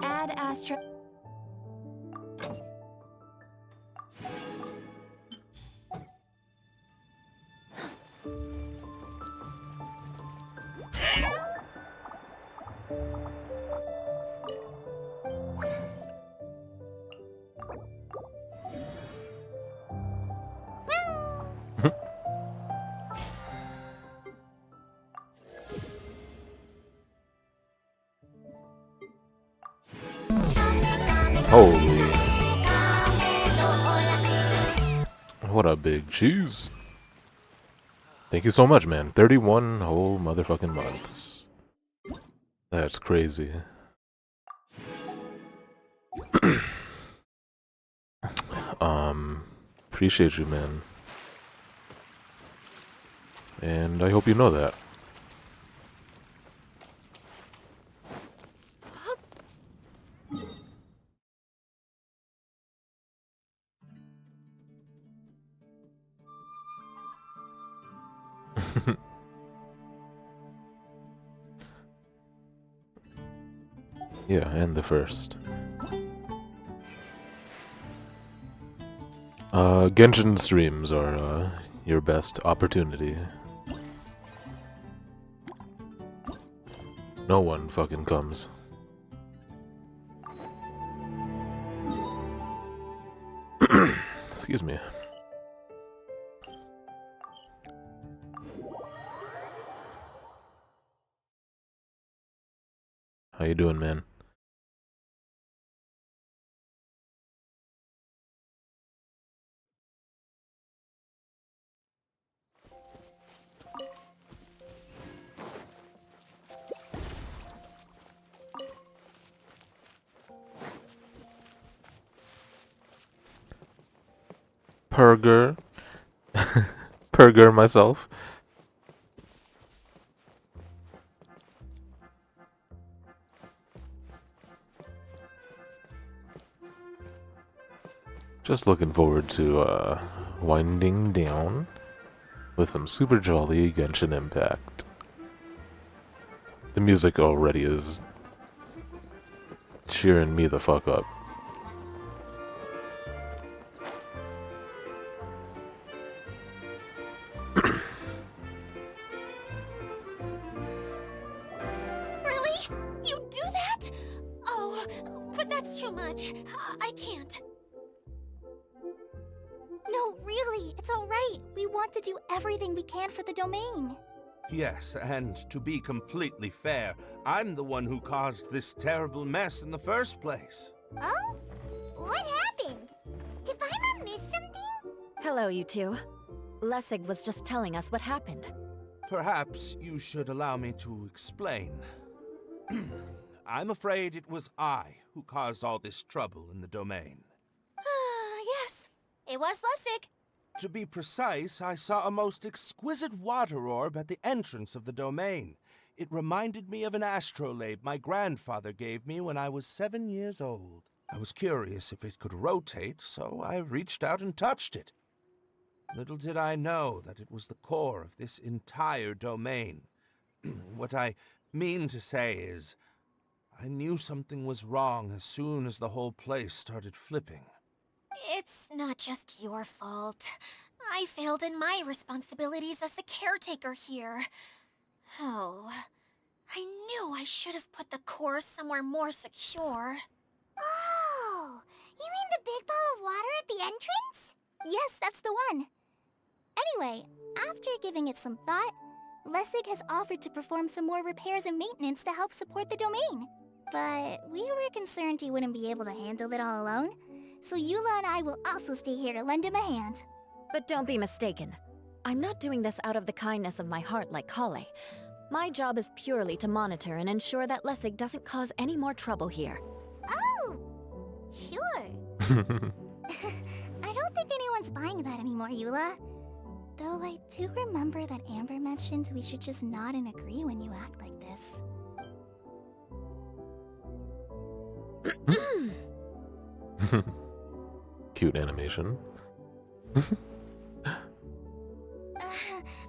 Add Astra. Holy. What a big cheese. Thank you so much, man. 31 whole motherfucking months. That's crazy. Appreciate you, man. And I hope you know that. Yeah, and the first. Genshin streams are your best opportunity. No one fucking comes. Excuse me. How you doing, man? Purger. Purger myself. Just looking forward to winding down with some super jolly Genshin Impact. The music already is cheering me the fuck up. Really? You do that? Oh, but that's too much. I can't. No, really, it's all right. We want to do everything we can for the domain. Yes, and to be completely fair, I'm the one who caused this terrible mess in the first place. Oh? What happened? Did Paimon miss something? Hello, you two. Lessig was just telling us what happened. Perhaps you should allow me to explain. I'm afraid it was I who caused all this trouble in the domain. Yes, it was Lessig. To be precise, I saw a most exquisite water orb at the entrance of the domain. It reminded me of an astrolabe my grandfather gave me when I was 7 years old. I was curious if it could rotate, so I reached out and touched it. Little did I know that it was the core of this entire domain. What I mean to say is, I knew something was wrong as soon as the whole place started flipping. It's not just your fault. I failed in my responsibilities as the caretaker here. Oh, I knew I should have put the core somewhere more secure. Oh, you mean the big ball of water at the entrance? Yes, that's the one. Anyway, after giving it some thought, Lessig has offered to perform some more repairs and maintenance to help support the domain. But we were concerned he wouldn't be able to handle it all alone, so Eula and I will also stay here to lend him a hand. But don't be mistaken. I'm not doing this out of the kindness of my heart like Kale. My job is purely to monitor and ensure that Lessig doesn't cause any more trouble here. Oh, sure. I don't think anyone's buying that anymore, Eula. Though I do remember that Amber mentioned we should just nod and agree when you act like this. cute animation.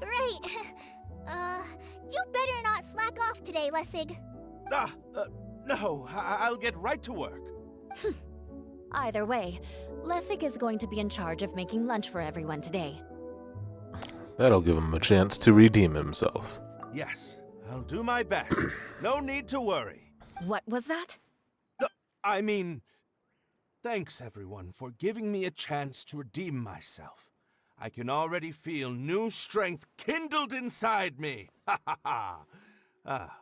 Right. You better not slack off today, Lessig. No, I'll get right to work. Either way, Lessig is going to be in charge of making lunch for everyone today. That'll give him a chance to redeem himself. Yes, I'll do my best. No need to worry. What was that? I mean, thanks everyone for giving me a chance to redeem myself. I can already feel new strength kindled inside me. Ha ha ha.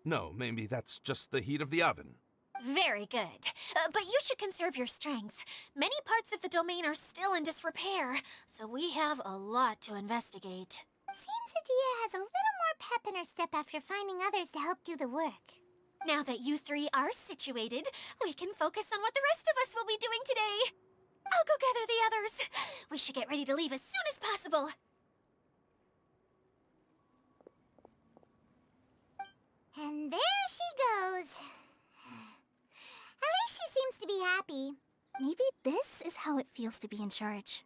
No, maybe that's just the heat of the oven. Very good. But you should conserve your strength. Many parts of the domain are still in disrepair, so we have a lot to investigate. Seems Adia has a little more pep in her step after finding others to help do the work. Now that you three are situated, we can focus on what the rest of us will be doing today. I'll go gather the others. We should get ready to leave as soon as possible. And there she goes. At least she seems to be happy. Maybe this is how it feels to be in charge.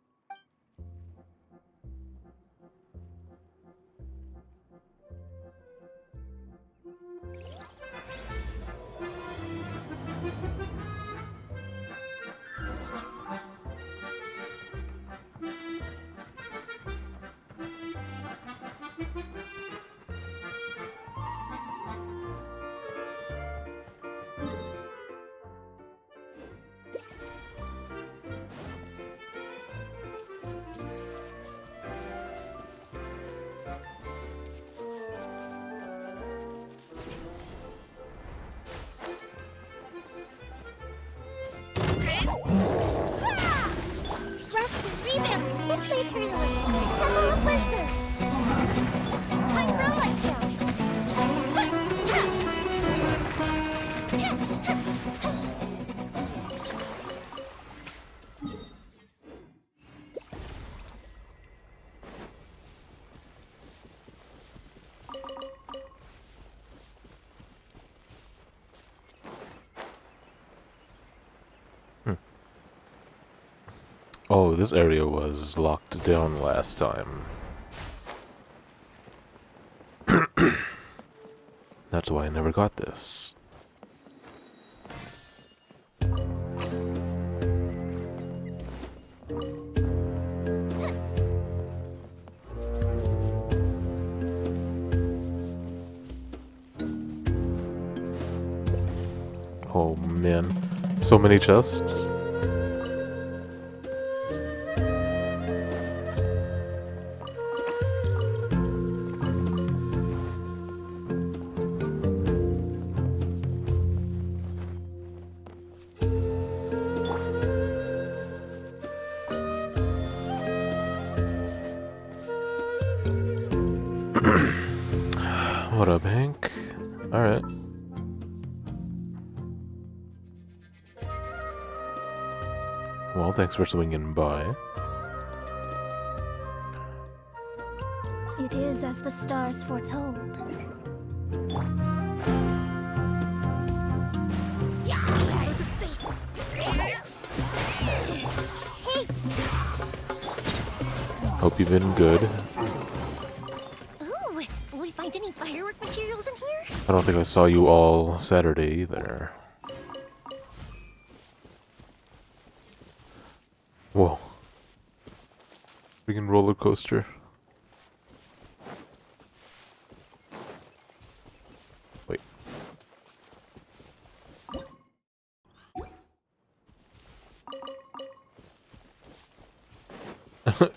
This way through the Temple of Wisdom. Time for a light show. Oh, this area was locked down last time. That's why I never got this. Oh man, so many chests. What up, Hank? Alright. Well, thanks for swinging by. It is as the stars foretold. Shadows of fate. Hey! Hope you've been good. Ooh, will we find any firework materials in here? I don't think I saw you all Saturday either. Whoa. Freaking roller coaster. Wait.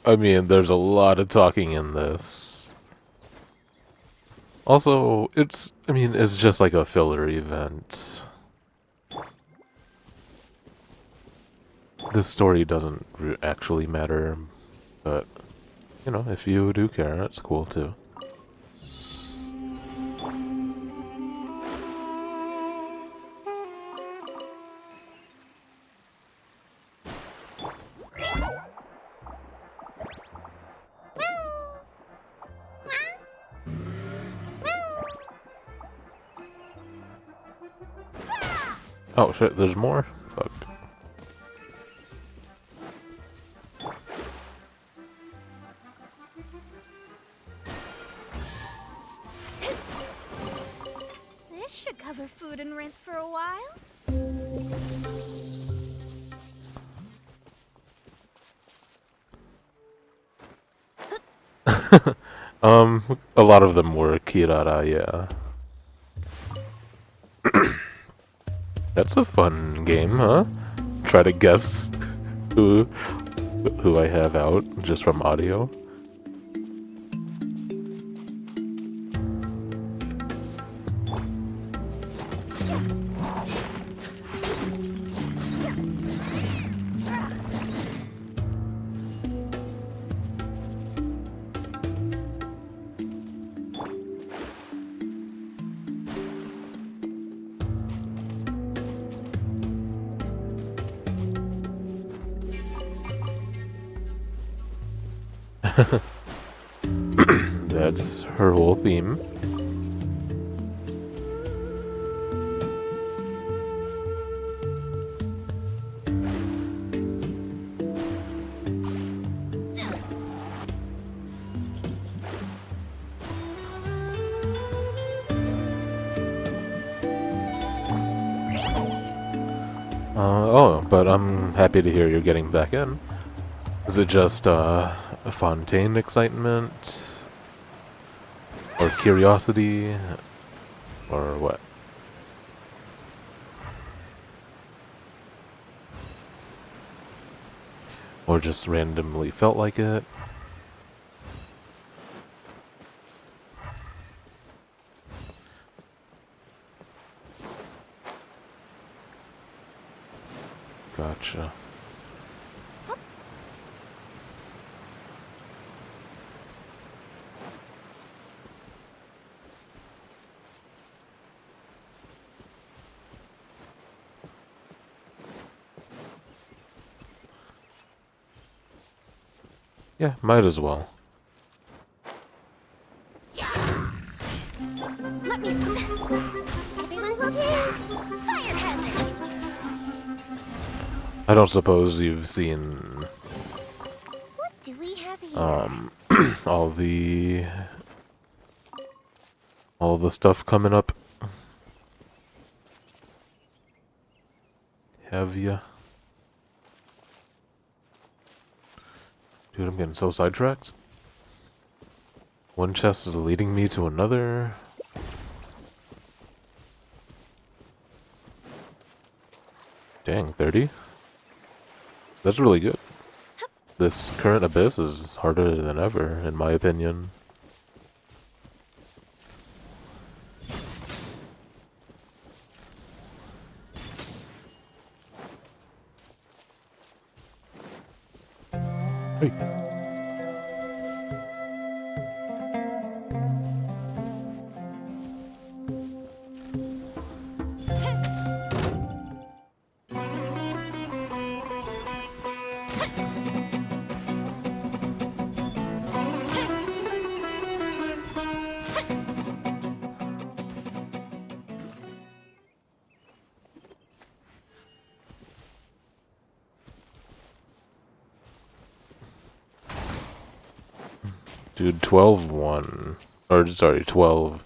I mean, there's a lot of talking in this. Also, it's just like a filler event. The story doesn't actually matter, but, you know, if you do care, it's cool too. Oh shit, there's more? Fuck. This should cover food and rent for a while. A lot of them were Kirara, yeah. That's a fun game, huh? Try to guess who I have out just from audio. That's her whole theme. Oh, but I'm happy to hear you're getting back in. Is it just, a Fontaine excitement? Or curiosity? Or what? Or just randomly felt like it? Gotcha. Yeah, might as well. Let me see. Everyone will use fire hazard. I don't suppose you've seen What do we have here? all the stuff coming up. Have ya? Dude, I'm getting so sidetracked. One chest is leading me to another. Dang, 30? That's really good. This current abyss is harder than ever, in my opinion. Hey. Dude, 12-1. Or, sorry, 12-1.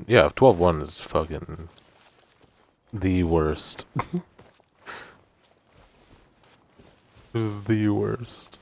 Yeah, 12-1 is fucking the worst. It is the worst.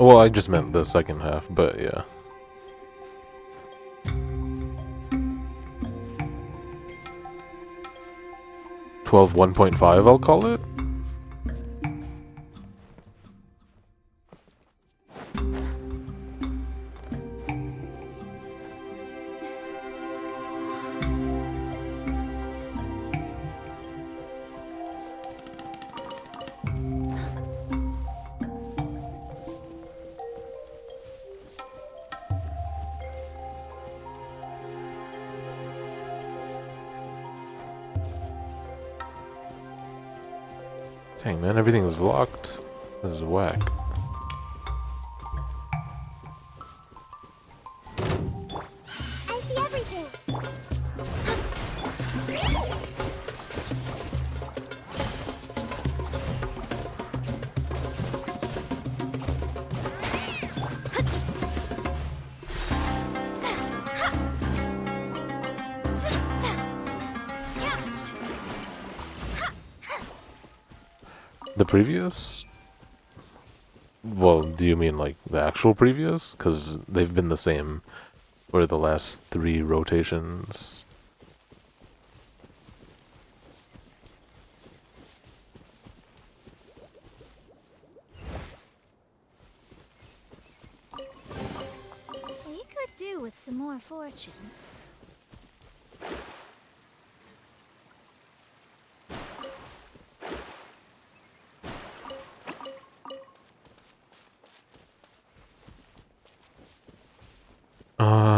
Well, I just meant the second half, but yeah. Twelve 1.5, I'll call it. Dang, man, everything is locked. This is whack. I see everything. The previous? Well, do you mean like the actual previous? Because they've been the same for the last 3 rotations. We could do with some more fortune.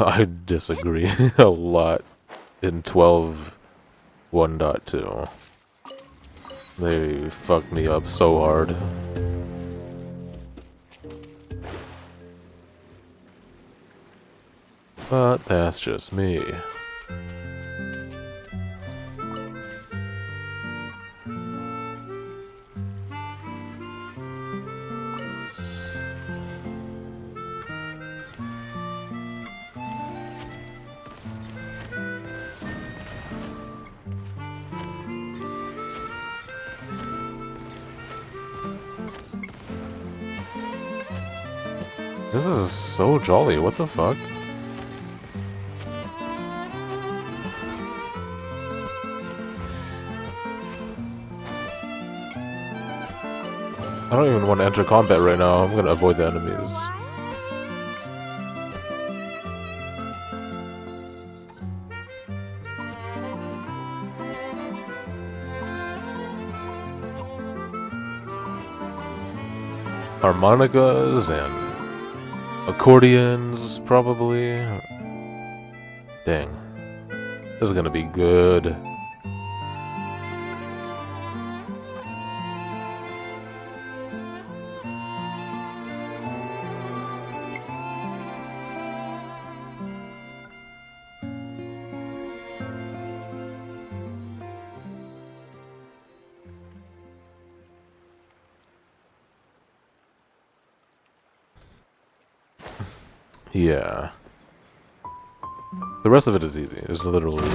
I disagree a lot in 12 1.2. They fucked me up so hard. But that's just me. This is so jolly, what the fuck? I don't even want to enter combat right now, I'm gonna avoid the enemies. Harmonicas and accordions, probably. Dang. This is gonna be good. Yeah. The rest of it is easy. It's literally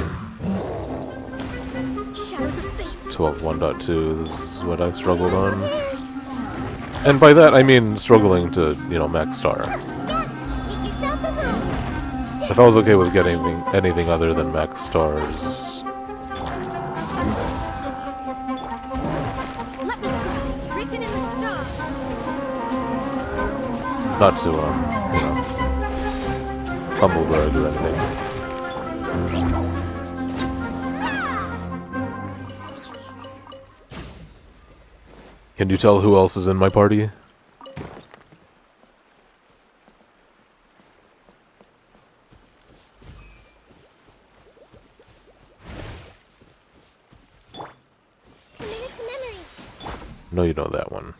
Shadows of fate. 12 1.2. This is what I struggled on. And by that, I mean struggling to, you know, max star. Make yourselves at home. If I was okay with getting anything other than max stars, Let me see. It's written in the stars. not to, you know, humble brag or anything. Can you tell who else is in my party? Commit it to memory. No, you know that one.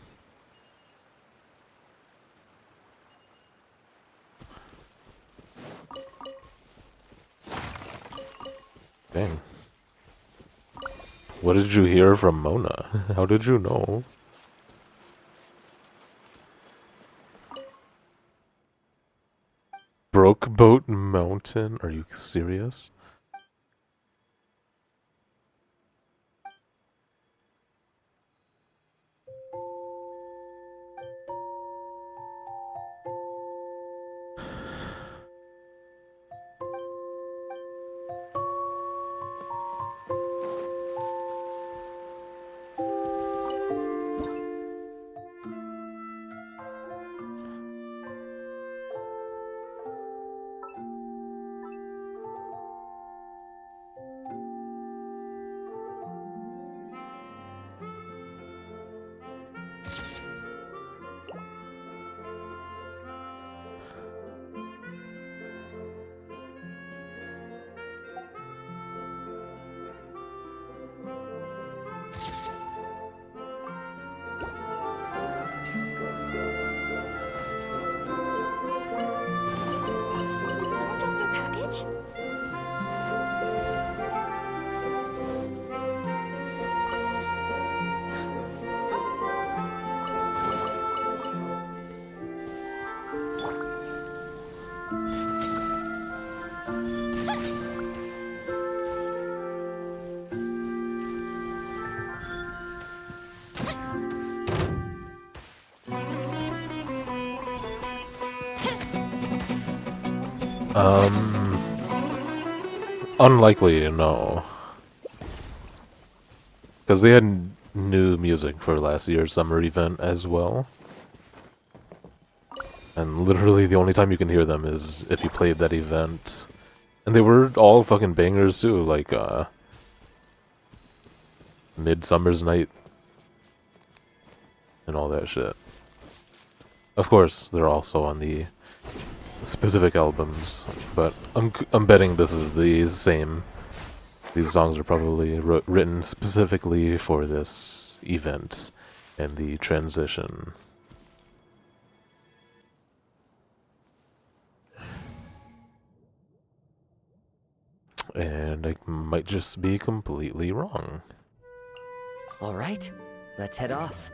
Dang. What did you hear from Mona? How did you know? Broke Boat Mountain? Are you serious? Unlikely, no. Because they had new music for last year's summer event as well. And literally the only time you can hear them is if you played that event. And they were all fucking bangers too, like, Midsummer's Night. And all that shit. Of course, they're also on the specific albums, but I'm betting this is the same. These songs are probably written specifically for this event and the transition. And I might just be completely wrong. All right, let's head off.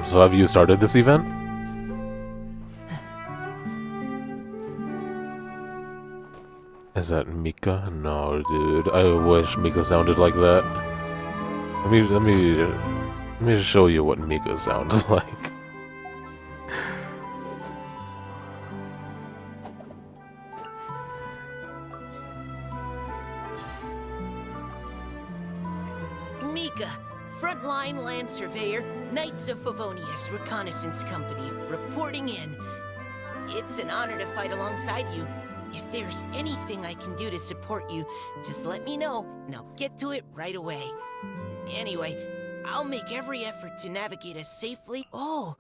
So have you started this event? Is that Mika? No, dude. I wish Mika sounded like that. Let me show you what Mika sounds like. Mika, frontline land surveyor, Knights of Favonius Reconnaissance Company, reporting in. It's an honor to fight alongside you. If there's anything I can do to support you, just let me know, and I'll get to it right away. Anyway, I'll make every effort to navigate us safely. Oh,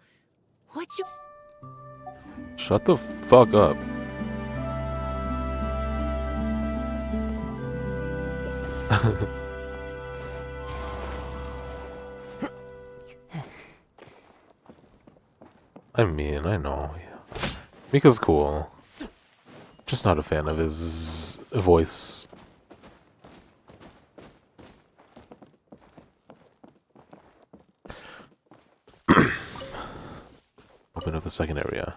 what's your... Shut the fuck up. I mean, I know. Mika's cool. Just not a fan of his voice. Open up the second area.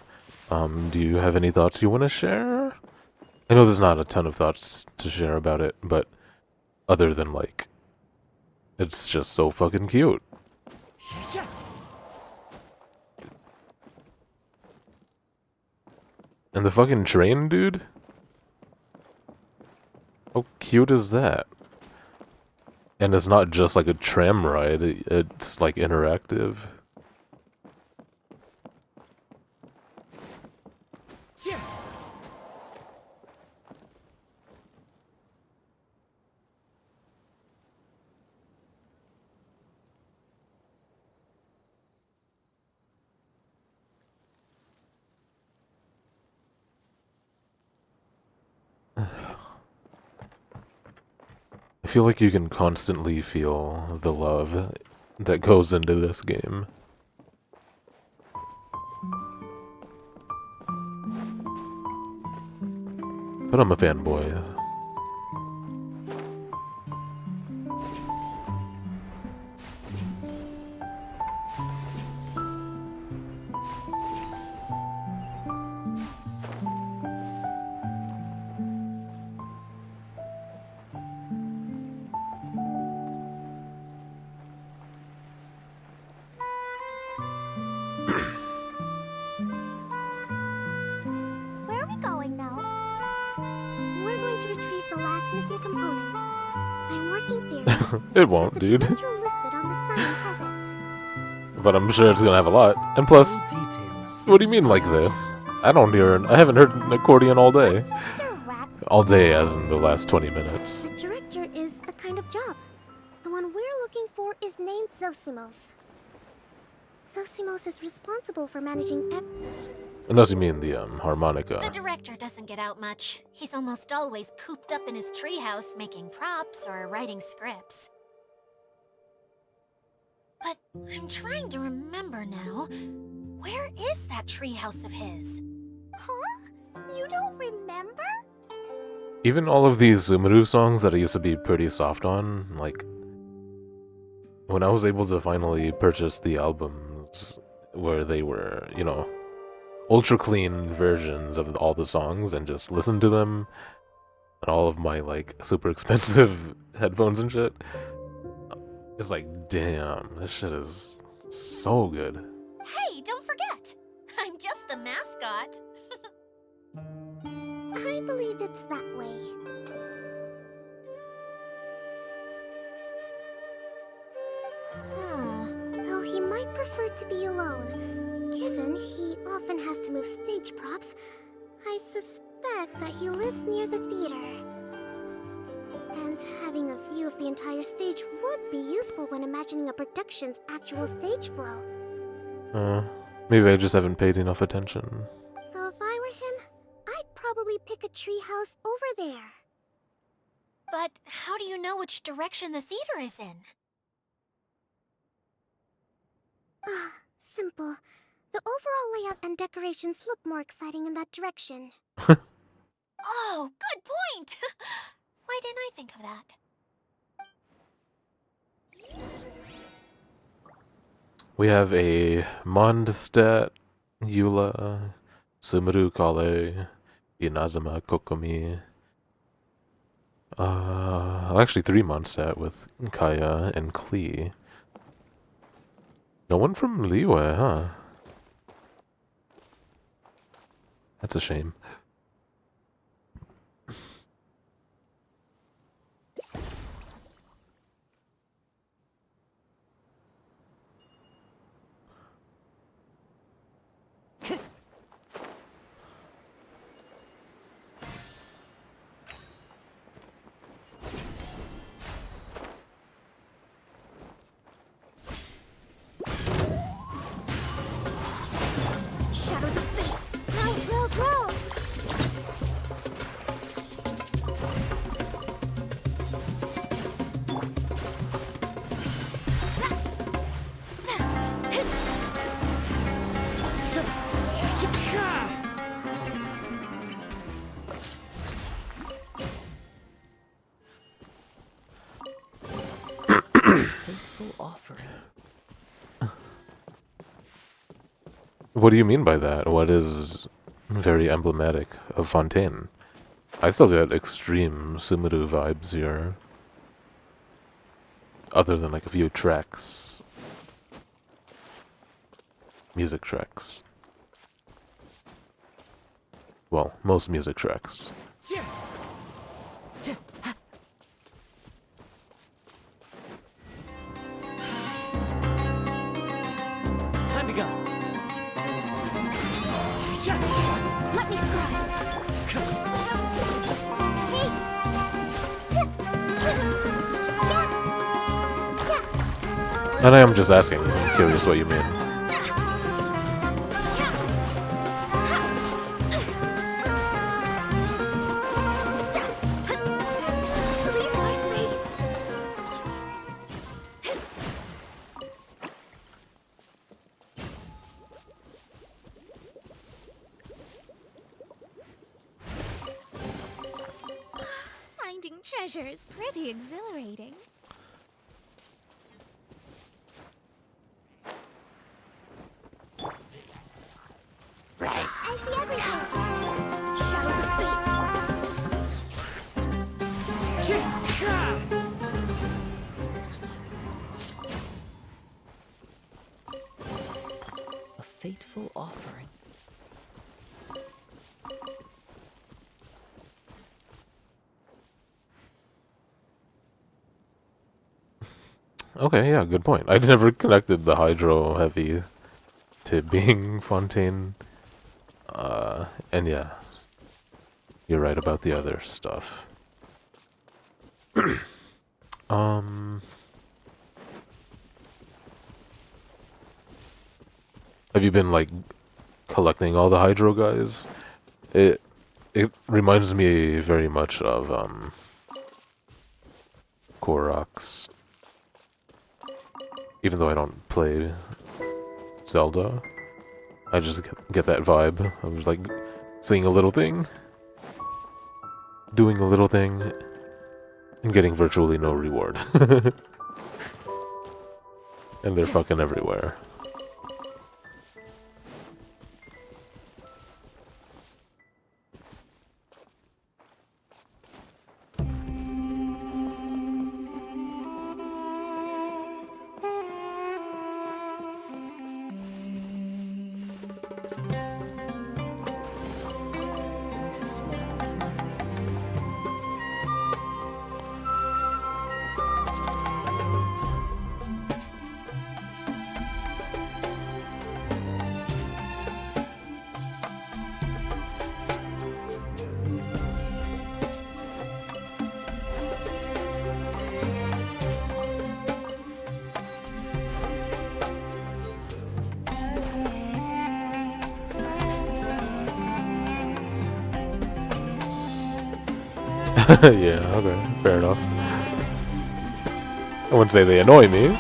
Do you have any thoughts you want to share? I know there's not a ton of thoughts to share about it, but other than, like, it's just so fucking cute. And the fucking train, dude? How cute is that? And it's not just like a tram ride, it's like interactive. I feel like you can constantly feel the love that goes into this game. But I'm a fanboy. Where are we going now? We're going to retrieve the last missing component. I'm working theory. It won't, The dude. director listed on the sign hasn't. But I'm sure it's gonna have a lot. And plus, Details. what do you mean like this? I haven't heard an accordion all day. Direct. All day as in the last 20 minutes. The director is a kind of job. The one we're looking for is named Zosimos. Zosimos is responsible for managing Unless you mean the harmonica. The director doesn't get out much. He's almost always cooped up in his treehouse making props or writing scripts. But I'm trying to remember now. Where is that treehouse of his? Huh? You don't remember? Even all of these Sumeru songs that I used to be pretty soft on, like, when I was able to finally purchase the albums where they were, you know, ultra clean versions of all the songs and just listen to them on all of my like super expensive headphones and shit. It's like, damn, this shit is so good. Hey, don't forget! I'm just the mascot. I believe it's that way. Though he might prefer to be alone, given he often has to move stage props, I suspect that he lives near the theater. And having a view of the entire stage would be useful when imagining a production's actual stage flow. Maybe I just haven't paid enough attention. So if I were him, I'd probably pick a treehouse over there. But how do you know which direction the theater is in? Simple. The overall layout and decorations look more exciting in that direction. Oh, good point! Why didn't I think of that? We have a Mondstadt, Eula, Sumeru Kale, Inazuma Kokomi. Actually 3 Mondstadt with Kaya and Klee. No one from Liyue, huh? That's a shame. Shadows of fate! Roll! Faithful offering. What do you mean by that? What is very emblematic of Fontaine? I still get extreme Sumeru vibes here. Other than like a few tracks. Music tracks. Well, most music tracks. Time to go. Let me scry! And I am just asking. I'm curious what you mean. Leave my space! Finding treasure is pretty exhilarating. I see everything! Shadows of A fateful offering. Okay, yeah, good point. I never connected the hydro heavy to being Fontaine. And yeah, you're right about the other stuff. Have you been like collecting all the hydro guys? It reminds me very much of Koroks. Even though I don't play Zelda, I just get that vibe of like seeing a little thing, doing a little thing, and getting virtually no reward. And they're fucking everywhere. brings a smile to my face. Yeah, okay, fair enough. I wouldn't say they annoy me.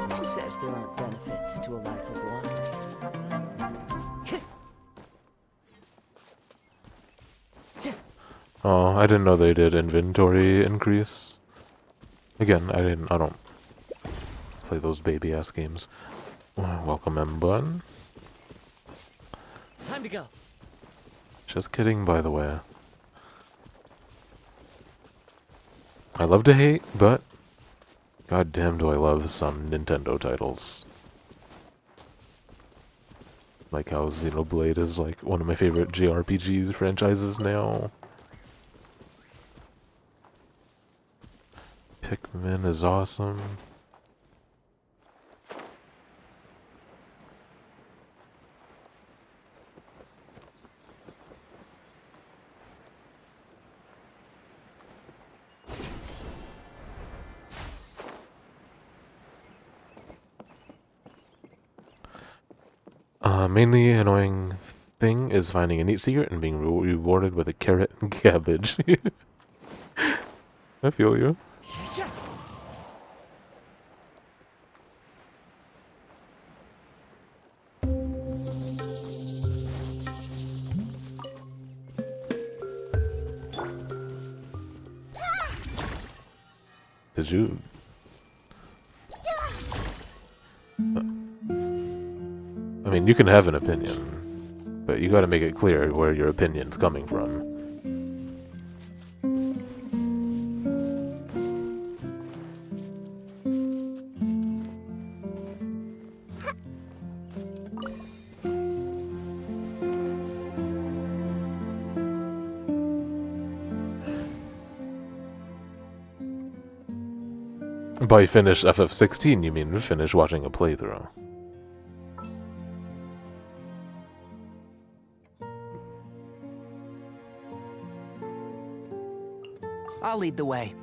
Who says there aren't benefits to a life of wandering? Oh, I didn't know they did inventory increase. Again, I don't play those baby ass games. Welcome, M1. Time to go. Just kidding, by the way. I love to hate, but goddamn do I love some Nintendo titles. Like how Xenoblade is like one of my favorite JRPGs franchises now. Pikmin is awesome. Mainly annoying thing is finding a neat secret and being rewarded with a carrot and cabbage. I feel you. Did you? I mean, you can have an opinion, but you gotta make it clear where your opinion's coming from. By finish FF16, you mean finish watching a playthrough. I'll lead the way.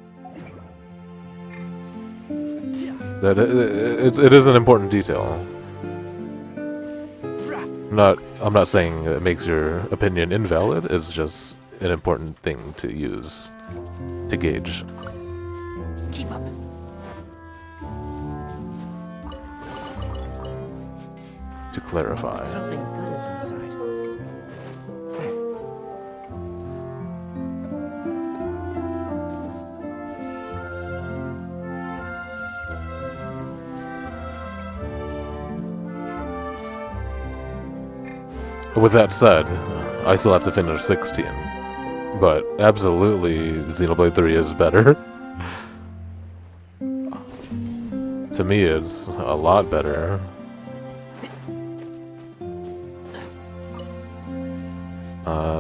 It is an important detail. I'm not saying it makes your opinion invalid. It's just an important thing to use to gauge. Keep up. To clarify. Looks like something good is inside. With that said, I still have to finish 16. But absolutely, Xenoblade 3 is better. To me, it's a lot better.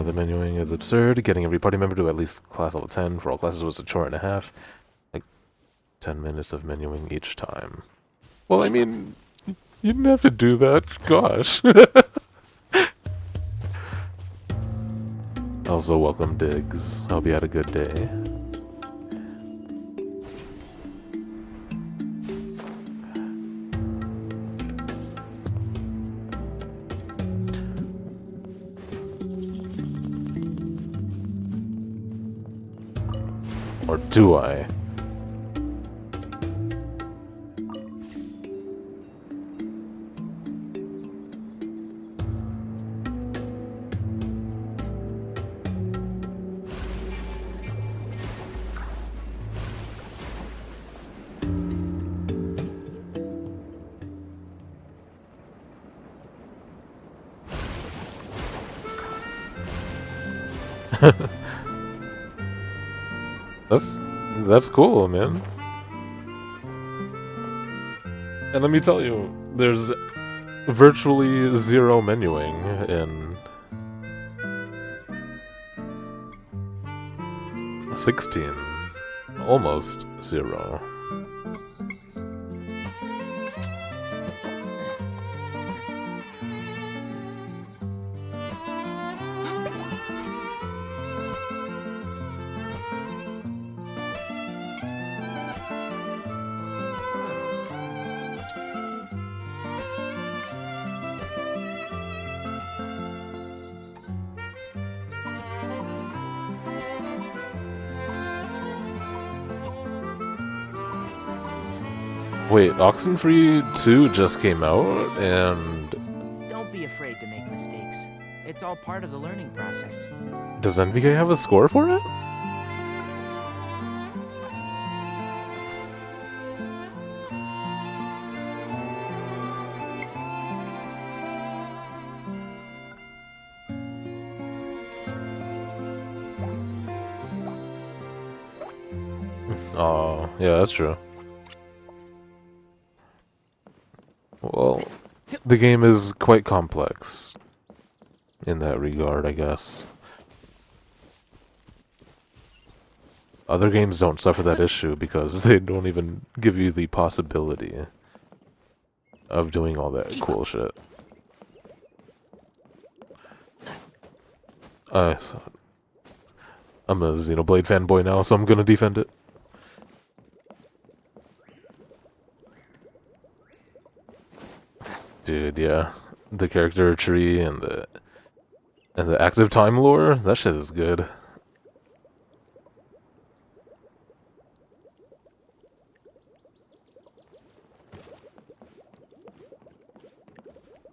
The menuing is absurd. Getting every party member to at least class level 10 for all classes was a chore and a half. Like, 10 minutes of menuing each time. Well, I mean, you didn't have to do that. Gosh. Also, welcome, Diggs. Hope you had a good day. Or do I? That's cool, man. And let me tell you, there's virtually zero menuing in 16. Almost zero. Wait, Oxenfree 2 just came out, and Don't be afraid to make mistakes. It's all part of the learning process. does NVK have a score for it? Oh, yeah, that's true. Well, the game is quite complex in that regard, I guess. Other games don't suffer that issue because they don't even give you the possibility of doing all that cool shit. So I'm a Xenoblade fanboy now, so I'm gonna defend it. Dude, yeah. The character tree and the active time lore, that shit is good.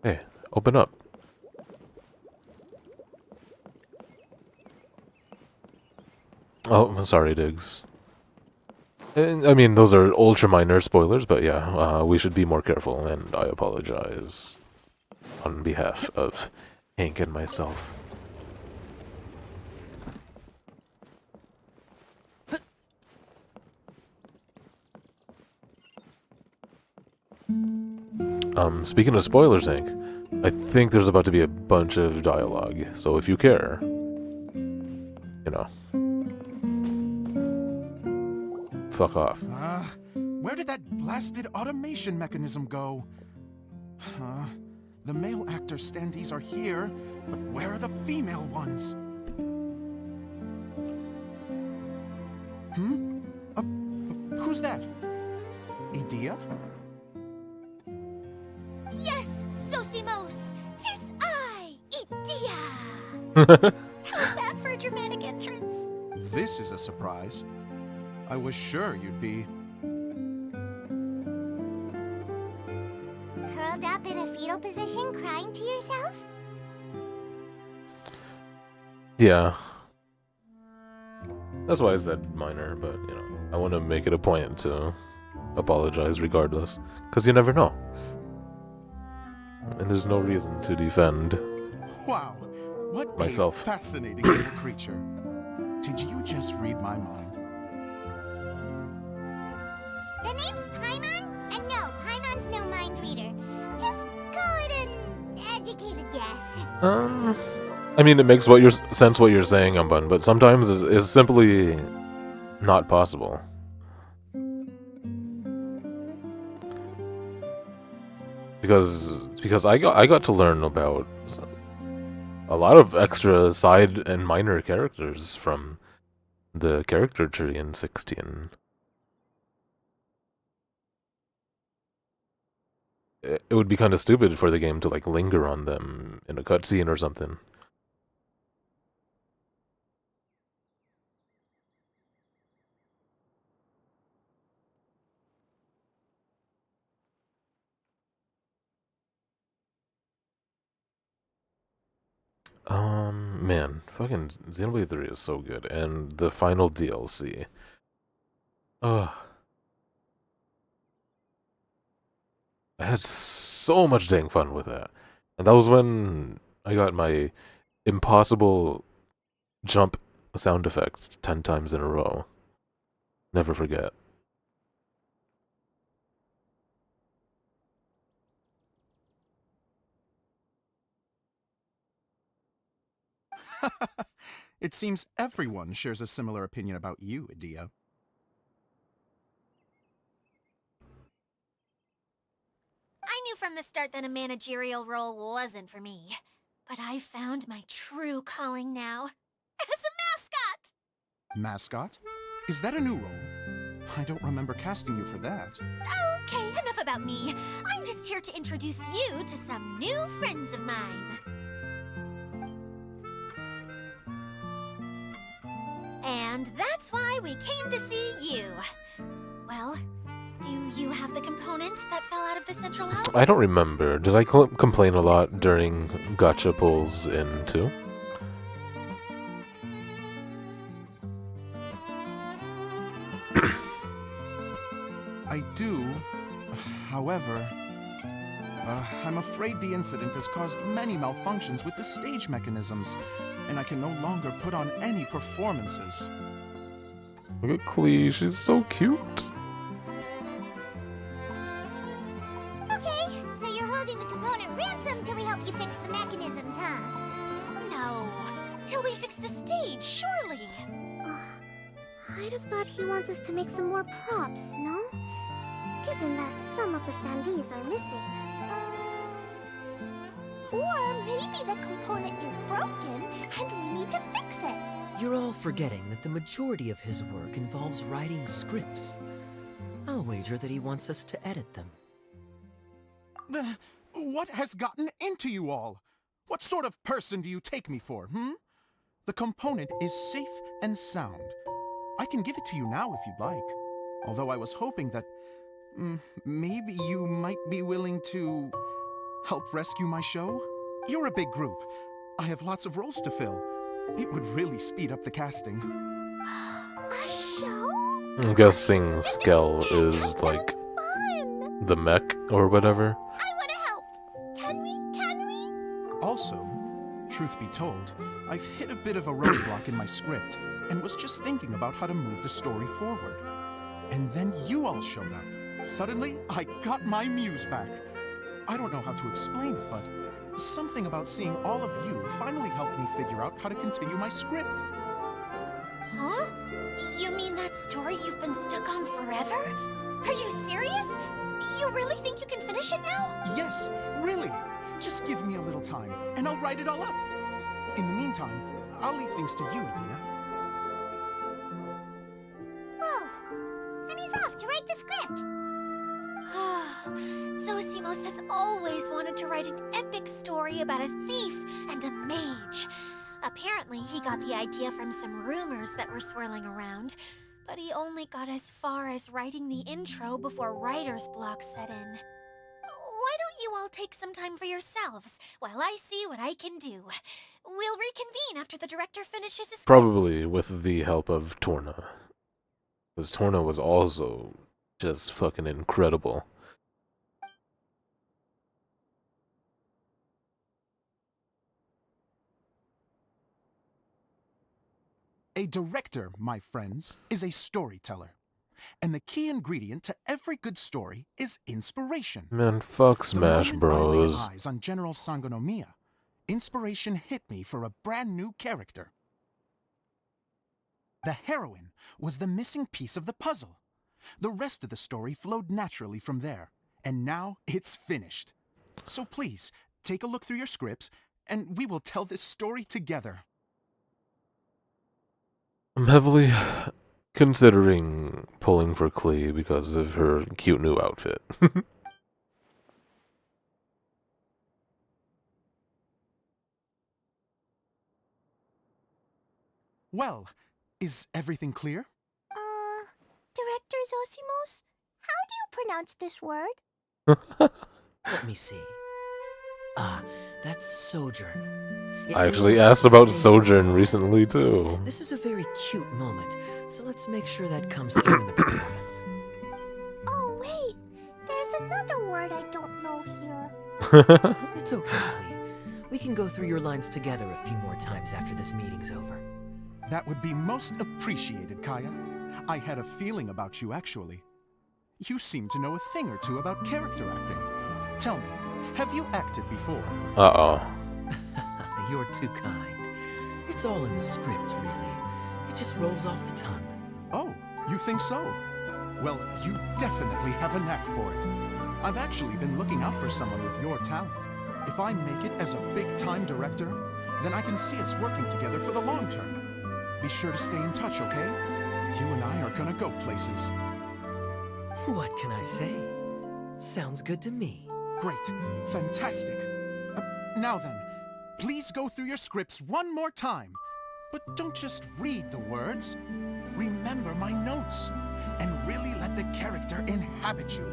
Hey, open up. Oh, I'm sorry, Diggs. I mean, those are ultra minor spoilers, but yeah, we should be more careful, and I apologize on behalf of Hank and myself. Speaking of spoilers, Hank, I think there's about to be a bunch of dialogue, so if you care, you know, fuck off. Where did that blasted automation mechanism go? The male actor standees are here, but where are the female ones? Who's that? Idea? Yes, Sosimos! 'Tis I, Idea! How's that for a dramatic entrance? This is a surprise. I was sure you'd be... Curled up in a fetal position, crying to yourself? Yeah. That's why I said minor, but, you know, I want to make it a point to apologize regardless, because you never know. And there's no reason to defend Wow, what myself. a fascinating little creature. Did you just read my mind? The name's Paimon? And no, Paimon's no mind reader. Just call it an educated guess. I mean, it makes sense what you're saying, Umbun, but sometimes it's simply not possible. Because I got to learn about a lot of extra side and minor characters from the character tree in 16. It would be kind of stupid for the game to like linger on them in a cutscene or something. Man, fucking Xenoblade 3 is so good, and the final DLC. Ugh. I had so much dang fun with that. And that was when I got my impossible jump sound effects 10 times in a row. Never forget. It seems everyone shares a similar opinion about you, Adia. I knew from the start that a managerial role wasn't for me. But I found my true calling now. As a mascot! Mascot? Is that a new role? I don't remember casting you for that. Okay, enough about me. I'm just here to introduce you to some new friends of mine. And that's why we came to see you. Well, do you have the component that fell out of the central hub? I don't remember. Did I complain a lot during gacha pulls in 2? I do. However, I'm afraid the incident has caused many malfunctions with the stage mechanisms, and I can no longer put on any performances. Look at Klee, she's so cute. Okay, so you're holding the component ransom till we help you fix the mechanisms, huh? No. Till we fix the stage, surely. I'd have thought he wants us to make some more props, no? Given that some of the standees are missing. Or maybe the component is broken and we need to fix it. You're all forgetting that the majority of his work involves writing scripts. I'll wager that he wants us to edit them. What has gotten into you all? What sort of person do you take me for, The component is safe and sound. I can give it to you now if you'd like. Although I was hoping that maybe you might be willing to help rescue my show? You're a big group. I have lots of roles to fill. It would really speed up the casting. A show? I'm guessing Skell is like Fun! the mech or whatever. I want to help. Can we? Also, truth be told, I've hit a bit of a roadblock in my script and was just thinking about how to move the story forward. And then you all showed up. Suddenly, I got my muse back. I don't know how to explain it, but something about seeing all of you finally helped me figure out how to continue my script. Huh? You mean that story you've been stuck on forever? Are you serious? You really think you can finish it now? Yes, really. Just give me a little time, and I'll write it all up. In the meantime, I'll leave things to you, Adia. Whoa! And he's off to write the script! Zosimos has always wanted to write an epic story about a thief and a mage. Apparently, he got the idea from some rumors that were swirling around, but he only got as far as writing the intro before writer's block set in. Why don't you all take some time for yourselves while I see what I can do? We'll reconvene after the director finishes his script. Probably with the help of Torna. Because Torna was also just fucking incredible. A director, my friends, is a storyteller. And the key ingredient to every good story is inspiration. Man, fuck The Smash moment Bros. I laid eyes on General Sangonomiya, inspiration hit me for a brand new character. The heroine was the missing piece of the puzzle. The rest of the story flowed naturally from there, and now it's finished. So please, take a look through your scripts, and we will tell this story together. I'm heavily considering pulling for Klee because of her cute new outfit. Well, is everything clear? Director Zosimos, how do you pronounce this word? Let me see. Ah, that's Sojourn. It I actually means asked about stay Sojourn for- recently too. This is a very cute moment, so let's make sure that comes through in the performance. Oh, wait. There's another word I don't know here. It's okay, Klee. We can go through your lines together a few more times after this meeting's over. That would be most appreciated, Kaya. I had a feeling about you, actually. You seem to know a thing or two about character acting. Tell me, have you acted before? Uh-oh. You're too kind. It's all in the script, really. It just rolls off the tongue. Oh, you think so? Well, you definitely have a knack for it. I've actually been looking out for someone with your talent. If I make it as a big-time director, then I can see us working together for the long term. Be sure to stay in touch, okay? You and I are gonna go places. What can I say? Sounds good to me. Great. Fantastic. Now then, please go through your scripts one more time. But don't just read the words. Remember my notes. And really let the character inhabit you.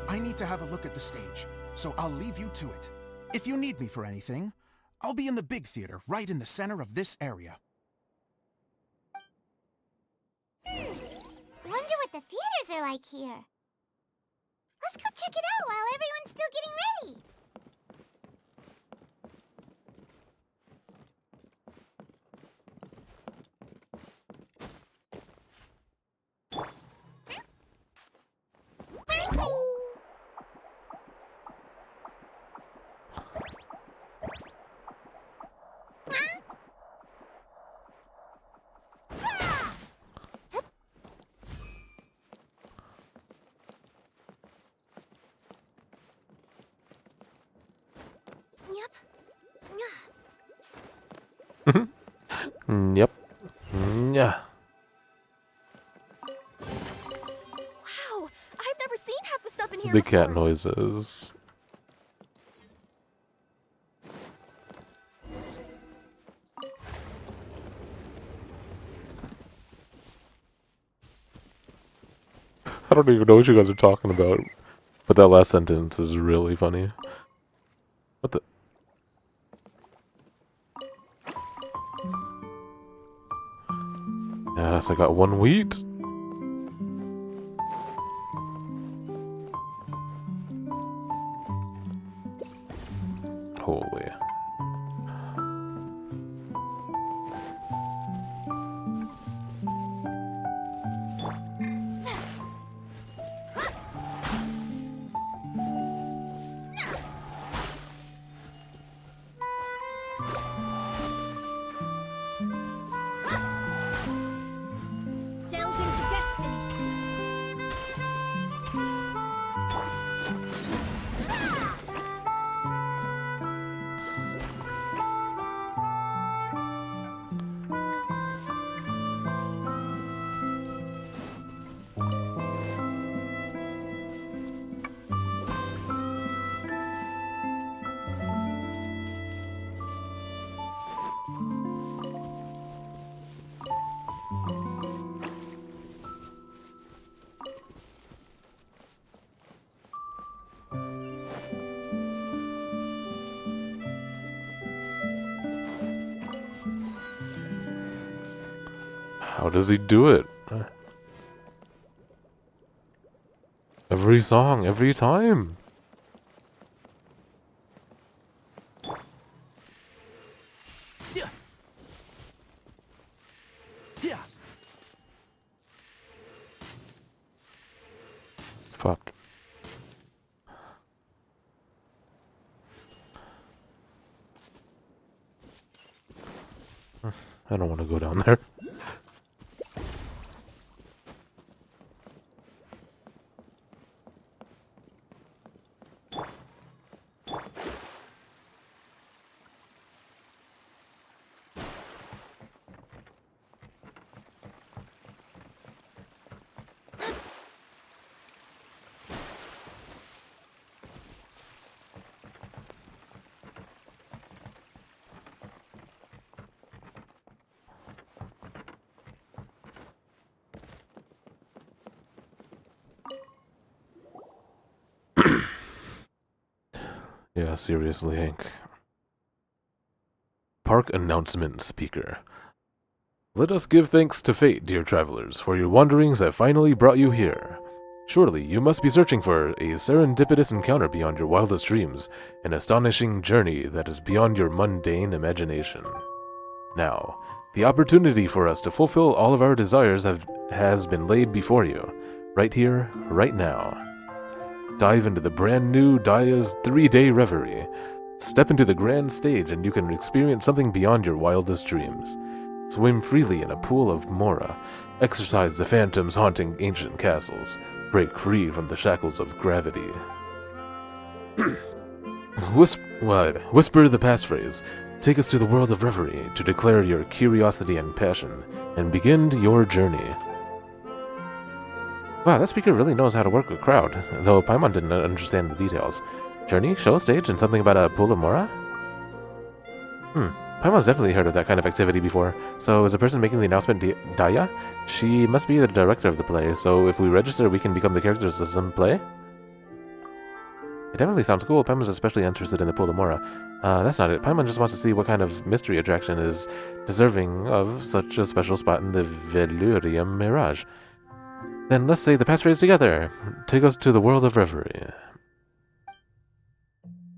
I need to have a look at the stage, so I'll leave you to it. If you need me for anything, I'll be in the big theater right in the center of this area. Wonder what the theaters are like here. Let's go check it out while everyone's still getting ready. Yep. Yeah. Wow, I've never seen half the stuff in here The cat before. noises. I don't even know what you guys are talking about. But that last sentence is really funny. What the? Yes, I got 1 wheat. Holy. Delve into destiny. How does he do it? Every song, every time. Yeah. Fuck. I don't want to go down there. Yeah, seriously, Hank. Park announcement speaker. Let us give thanks to fate, dear travelers, for your wanderings have finally brought you here. Surely you must be searching for a serendipitous encounter beyond your wildest dreams, an astonishing journey that is beyond your mundane imagination. Now, The opportunity for us to fulfill all of our desires has been laid before you, right here, right now. Dive into the brand new Daya's 3-day reverie. Step into the grand stage and you can experience something beyond your wildest dreams. Swim freely in a pool of Mora. Exercise the phantoms haunting ancient castles. Break free from the shackles of gravity. Whisper the passphrase. Take us to the world of reverie to declare your curiosity and passion, and begin your journey. Wow, that speaker really knows how to work a crowd, though Paimon didn't understand the details. Journey, show, stage, and something about a pool of Mora? Paimon's definitely heard of that kind of activity before. So is the person making the announcement Daya? She must be the director of the play, so if we register we can become the characters of some play? It definitely sounds cool. Paimon's especially interested in the pool of Mora. That's not it. Paimon just wants to see what kind of mystery attraction is deserving of such a special spot in the Velurium Mirage. Then let's say the passphrase together. Take us to the world of reverie.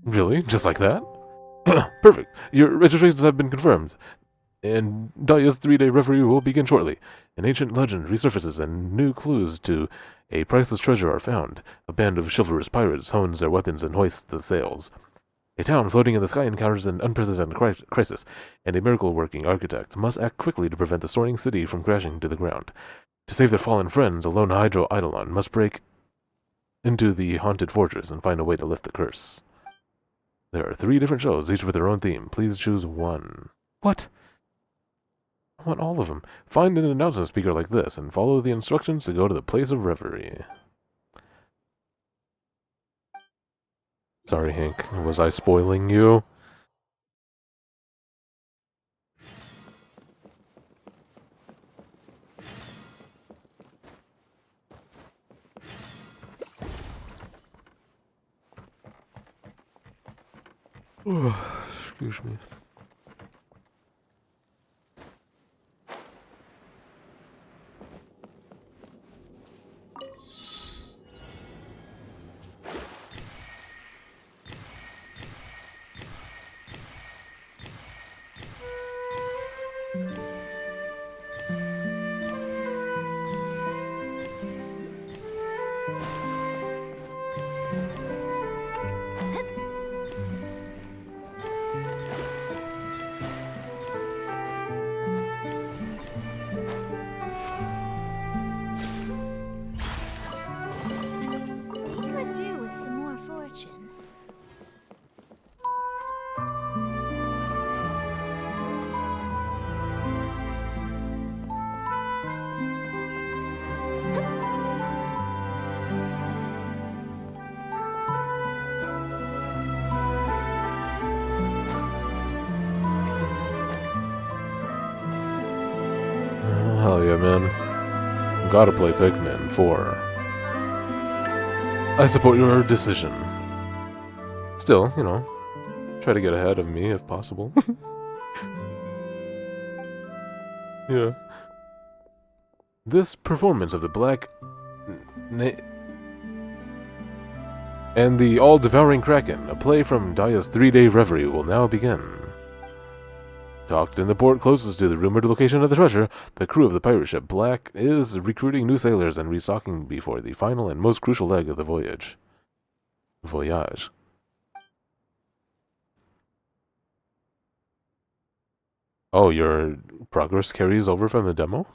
Really? Just like that? Perfect. Your registrations have been confirmed. And Daya's 3-day reverie will begin shortly. An ancient legend resurfaces and new clues to a priceless treasure are found. A band of chivalrous pirates hones their weapons and hoists the sails. A town floating in the sky encounters an unprecedented crisis, and a miracle-working architect must act quickly to prevent the soaring city from crashing to the ground. To save their fallen friends, a lone Hydro Eidolon must break into the haunted fortress and find a way to lift the curse. There are 3 different shows, each with their own theme. Please choose one. What? I want all of them. Find an announcement speaker like this and follow the instructions to go to the place of reverie. Sorry, Hank. Was I spoiling you? Excuse me. Hell yeah, man. Gotta play Pikmin 4. I support your decision. Still, you know, try to get ahead of me if possible. Yeah. This performance of the Black... and the All-Devouring Kraken, a play from Daya's 3-day reverie, will now begin. Docked in the port closest to the rumored location of the treasure, the crew of the pirate ship Black is recruiting new sailors and restocking before the final and most crucial leg of the voyage. Voyage. Oh, your progress carries over from the demo?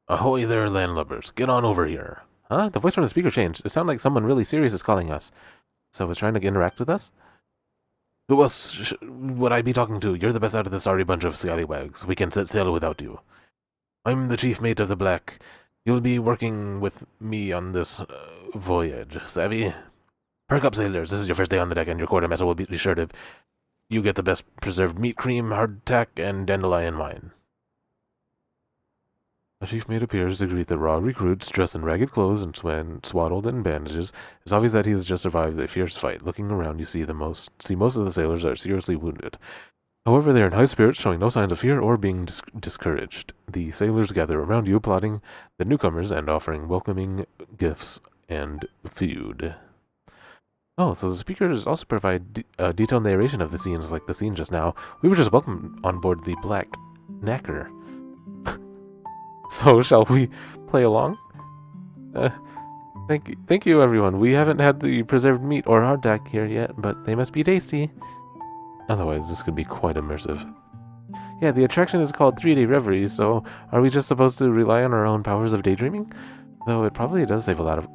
Ahoy there, landlubbers. Get on over here. Huh? The voice from the speaker changed. It sounded like someone really serious is calling us. So it's trying to interact with us? Who else would I be talking to? You're the best out of the sorry bunch of scallywags. We can set sail without you. I'm the chief mate of the Black. You'll be working with me on this voyage, savvy? Perk up, sailors. This is your first day on the deck, and your quartermaster will be sure to... You get the best preserved meat cream, hardtack, and dandelion wine. A chief mate appears to greet the raw recruits, dressed in ragged clothes and swaddled in bandages. It's obvious that he has just survived a fierce fight. Looking around, you see most of the sailors are seriously wounded. However, they are in high spirits, showing no signs of fear or being discouraged. The sailors gather around you, applauding the newcomers and offering welcoming gifts and food. Oh, so the speakers also provide detailed narration of the scenes, like the scene just now. We were just welcomed on board the Black Knacker. So, shall we play along? Thank you, everyone. We haven't had the preserved meat or hardtack here yet, but they must be tasty. Otherwise, this could be quite immersive. Yeah, the attraction is called 3-Day Reverie, so are we just supposed to rely on our own powers of daydreaming? Though it probably does save a lot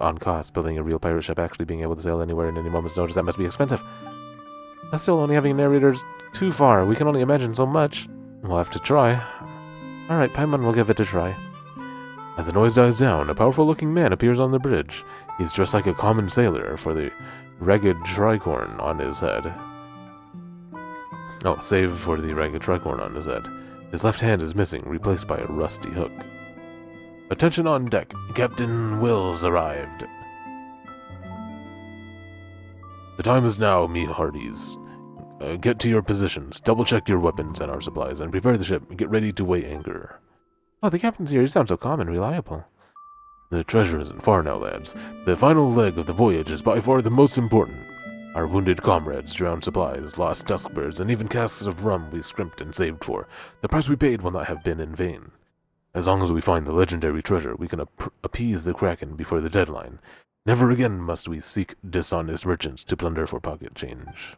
on cost. Building a real pirate ship, actually being able to sail anywhere in any moment's notice, that must be expensive. But still, only having narrators too far. We can only imagine so much. We'll have to try. Alright, Paimon will give it a try. As the noise dies down, a powerful-looking man appears on the bridge. He's dressed like a common sailor, for the ragged tricorn on his head. Oh, save for the ragged tricorn on his head. His left hand is missing, replaced by a rusty hook. Attention on deck. Captain Will's arrived. The time is now, me hearties. Get to your positions, double-check your weapons and our supplies, and prepare the ship. Get ready to weigh anchor. Oh, the captain's here. He sounds so calm and reliable. The treasure isn't far now, lads. The final leg of the voyage is by far the most important. Our wounded comrades, drowned supplies, lost tuskbirds, and even casks of rum we scrimped and saved for. The price we paid will not have been in vain. As long as we find the legendary treasure, we can appease the Kraken before the deadline. Never again must we seek dishonest merchants to plunder for pocket change.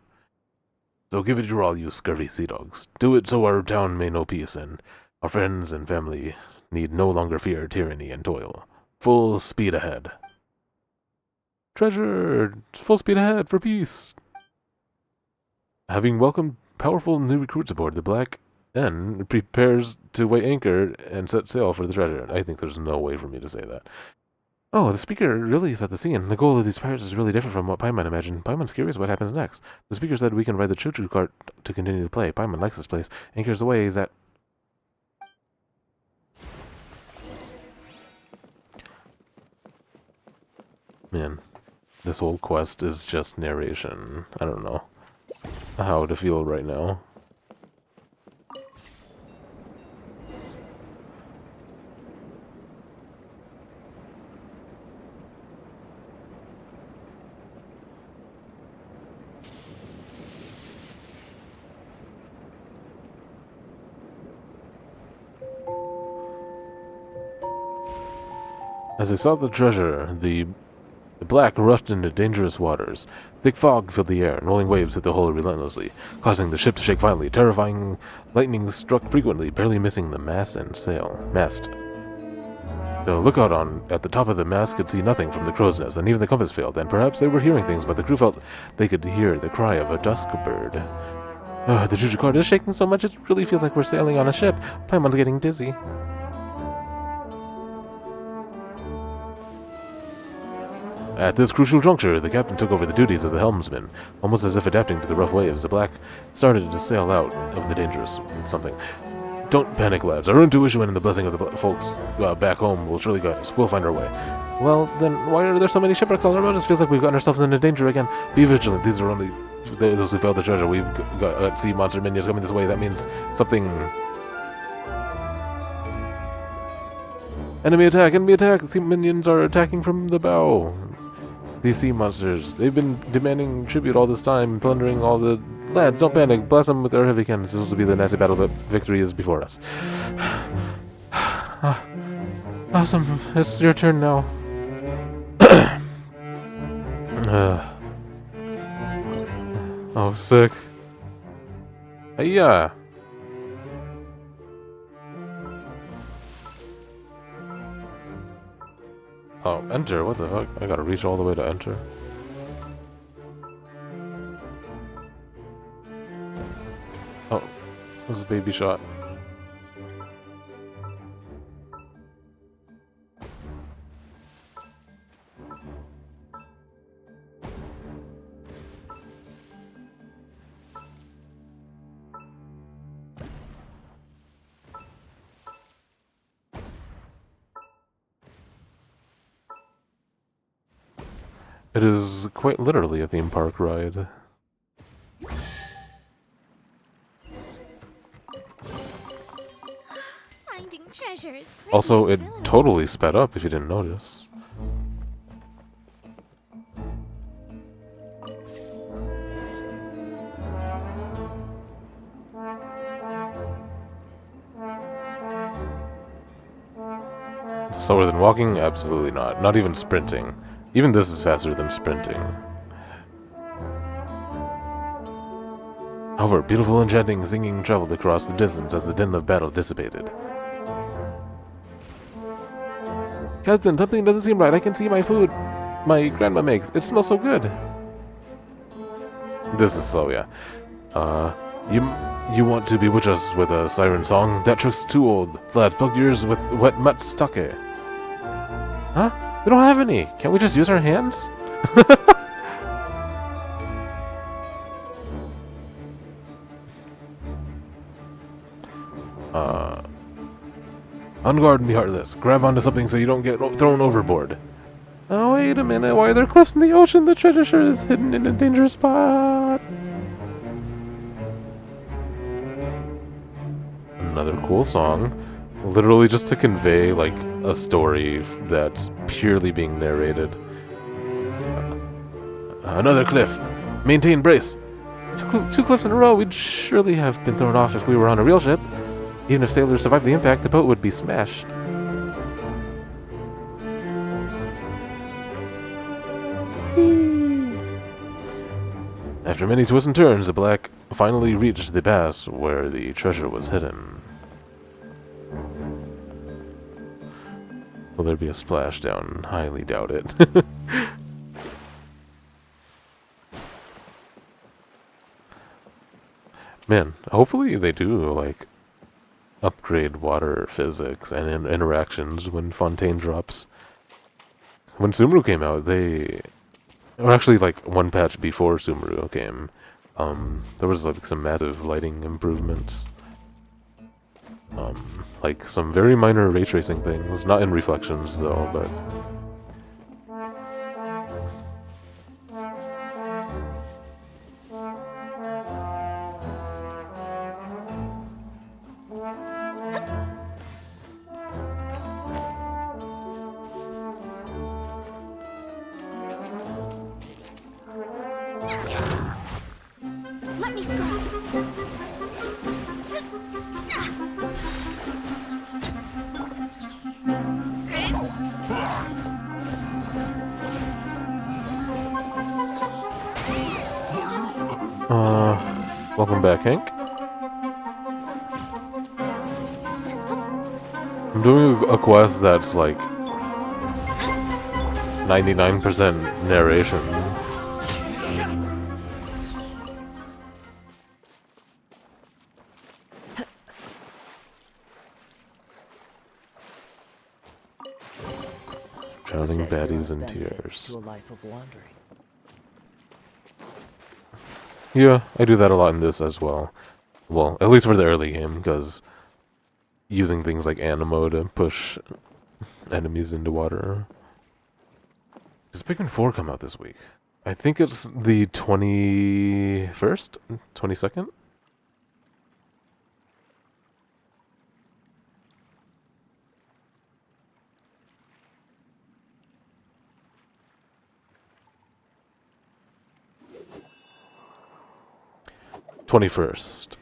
So give it your all, you scurvy sea dogs. Do it so our town may know peace, and our friends and family need no longer fear tyranny and toil. Full speed ahead. Treasure! Full speed ahead for peace! Having welcomed powerful new recruits aboard, the Black N prepares to weigh anchor and set sail for the treasure. I think there's no way for me to say that. Oh, the speaker really set the scene. The goal of these pirates is really different from what Paimon imagined. Paimon's curious what happens next. The speaker said we can ride the choo-choo cart to continue to play. Paimon likes this place. Anchor's away is that... Man, this whole quest is just narration. I don't know how to feel right now. As they sought the treasure, the Black rushed into dangerous waters. Thick fog filled the air, and rolling waves hit the hull relentlessly, causing the ship to shake violently. Terrifying lightning struck frequently, barely missing the mast and sail. The lookout at the top of the mast could see nothing from the crow's nest, and even the compass failed, and perhaps they were hearing things, but the crew felt they could hear the cry of a dusk bird. The choo-choo cart is shaking so much it really feels like we're sailing on a ship. Paimon's getting dizzy. At this crucial juncture, the captain took over the duties of the helmsman. Almost as if adapting to the rough waves, the Black started to sail out of the dangerous something. Don't panic, lads. Our intuition and the blessing of the folks back home will surely guide us. We'll find our way. Well, then why are there so many shipwrecks all around us? Feels like we've gotten ourselves into danger again. Be vigilant. These are only those who found the treasure. We've got sea monster minions coming this way. That means something... Enemy attack! Enemy attack! Sea minions are attacking from the bow. These sea monsters, they've been demanding tribute all this time, plundering all the... Lads, don't panic. Blast them with our heavy cannons. This will be the nasty battle, but victory is before us. Awesome. It's your turn now. Oh, sick. Hey-ya! Oh, enter? What the fuck? I gotta reach all the way to enter. Oh, this is a baby shot. It is quite literally a theme park ride. Finding treasure is pretty Also, it exhilarating. totally sped up if you didn't notice. Slower than walking? Absolutely not. Not even sprinting. Even this is faster than sprinting. However, beautiful enchanting singing traveled across the distance as the din of battle dissipated. Captain, something doesn't seem right. I can see my food my grandma makes. It smells so good. This is slow, yeah. You want to bewitch us with a siren song? That trick's too old. Lad, plug your ears with wet matsutake. Huh? We don't have any. Can't we just use our hands? On guard and be heartless. Grab onto something so you don't get thrown overboard. Oh, wait a minute. Why are there cliffs in the ocean? The treasure is hidden in a dangerous spot. Another cool song. Literally just to convey, like, a story that's purely being narrated. Another cliff. Maintain brace. Two cliffs in a row. We'd surely have been thrown off if we were on a real ship. Even if sailors survived the impact, the boat would be smashed. After many twists and turns, the Black finally reached the pass where the treasure was hidden. Will there be a splashdown? Highly doubt it. Man, hopefully they do, like, upgrade water physics and interactions when Fontaine drops. When Sumeru came out, or actually, like, one patch before Sumeru came, there was, like, some massive lighting improvements. Like, some very minor ray tracing things. Not in reflections, though, but... Let me scrap. Welcome back, Hank. I'm doing a quest that's like 99% narration. Drowning baddies in tears. To a life of wandering. Yeah, I do that a lot in this as well. Well, at least for the early game, because using things like Animo to push enemies into water. Does Pikmin 4 come out this week? I think it's the 21st? 22nd? '21st.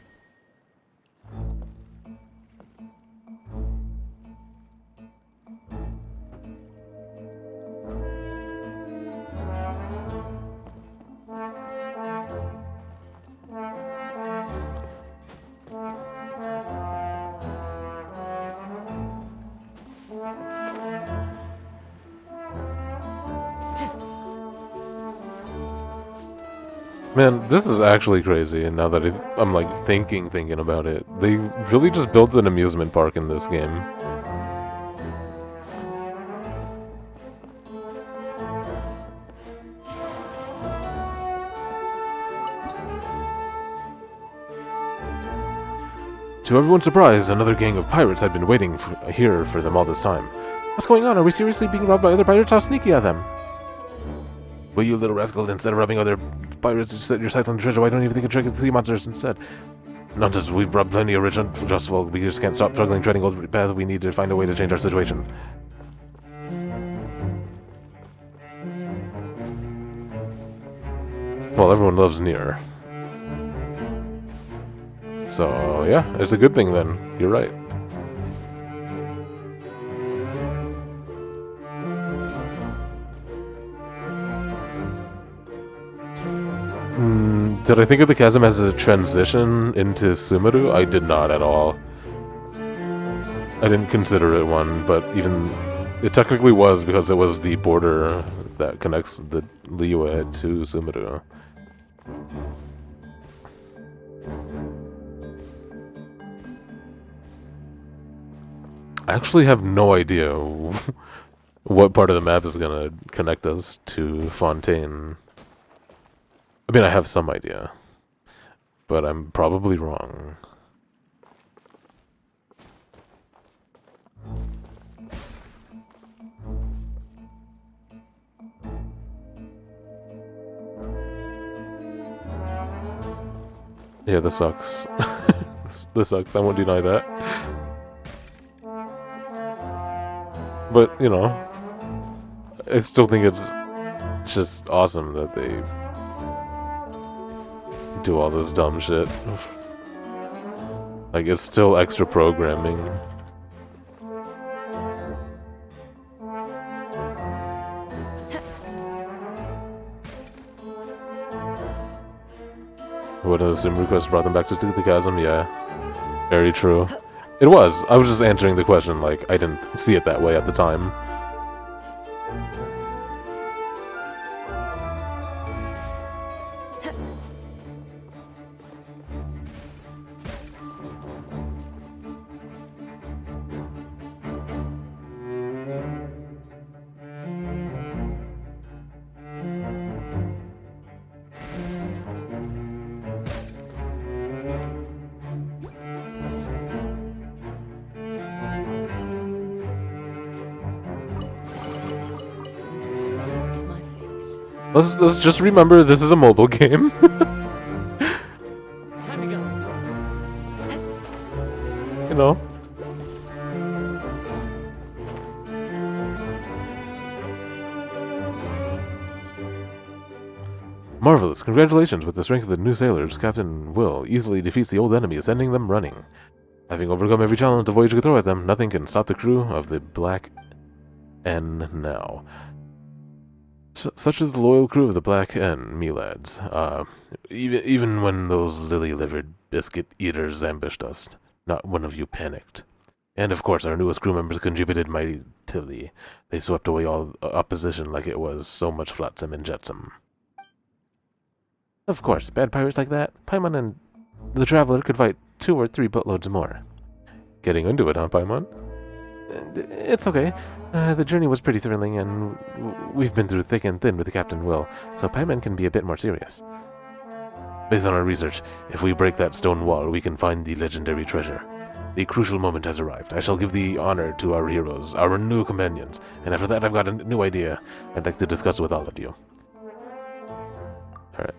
Man, this is actually crazy, and now that I'm like thinking about it, they really just built an amusement park in this game. To everyone's surprise, another gang of pirates had been waiting here for them all this time. What's going on? Are we seriously being robbed by other pirates? How sneaky of them! Well, you little rascal, instead of robbing other pirates, you set your sights on the treasure. Why don't you think of tricking the sea monsters instead? Nonsense, we've robbed plenty of rich and just folk. We just can't stop struggling, treading old path. We need to find a way to change our situation. Well, everyone loves Nier. So, yeah, it's a good thing then. You're right. Did I think of the chasm as a transition into Sumeru? I did not at all. I didn't consider it one, but even it technically was because it was the border that connects the Liyue to Sumeru. I actually have no idea what part of the map is gonna connect us to Fontaine. I mean, I have some idea, but I'm probably wrong. Yeah, this sucks. This sucks, I won't deny that. But, you know, I still think it's just awesome that they do all this dumb shit. Like, it's still extra programming. What a sim request brought them back to the chasm? Yeah. Very true. It was. I was just answering the question, like, I didn't see it that way at the time. Let's just remember this is a mobile game. Time to go. You know. Marvelous. Congratulations. With the strength of the new sailors, Captain Will easily defeats the old enemy, sending them running. Having overcome every challenge the voyage could throw at them, nothing can stop the crew of the Black N now. Such is the loyal crew of the Black N, me lads. Even when those lily-livered biscuit-eaters ambushed us, not one of you panicked. And of course, our newest crew members contributed mightily. They swept away all opposition like it was so much flotsam and jetsam. Of course, bad pirates like that, Paimon and the Traveler could fight 2 or 3 boatloads more. Getting into it, huh, Paimon? It's okay. The journey was pretty thrilling, and we've been through thick and thin with Captain Will, so Paimon can be a bit more serious. Based on our research, if we break that stone wall, we can find the legendary treasure. The crucial moment has arrived. I shall give the honor to our heroes, our new companions, and after that I've got a new idea I'd like to discuss with all of you. Alright.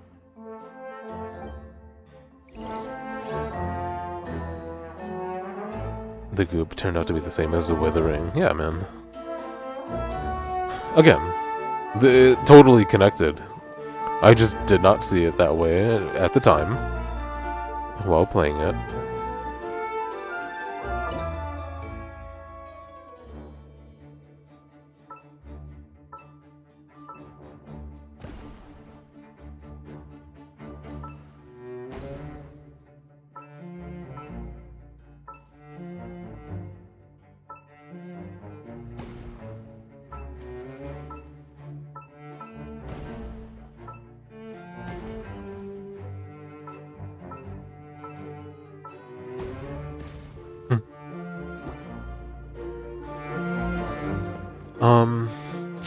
The goop turned out to be the same as the withering. Yeah, man. Again, totally connected. I just did not see it that way at the time while playing it.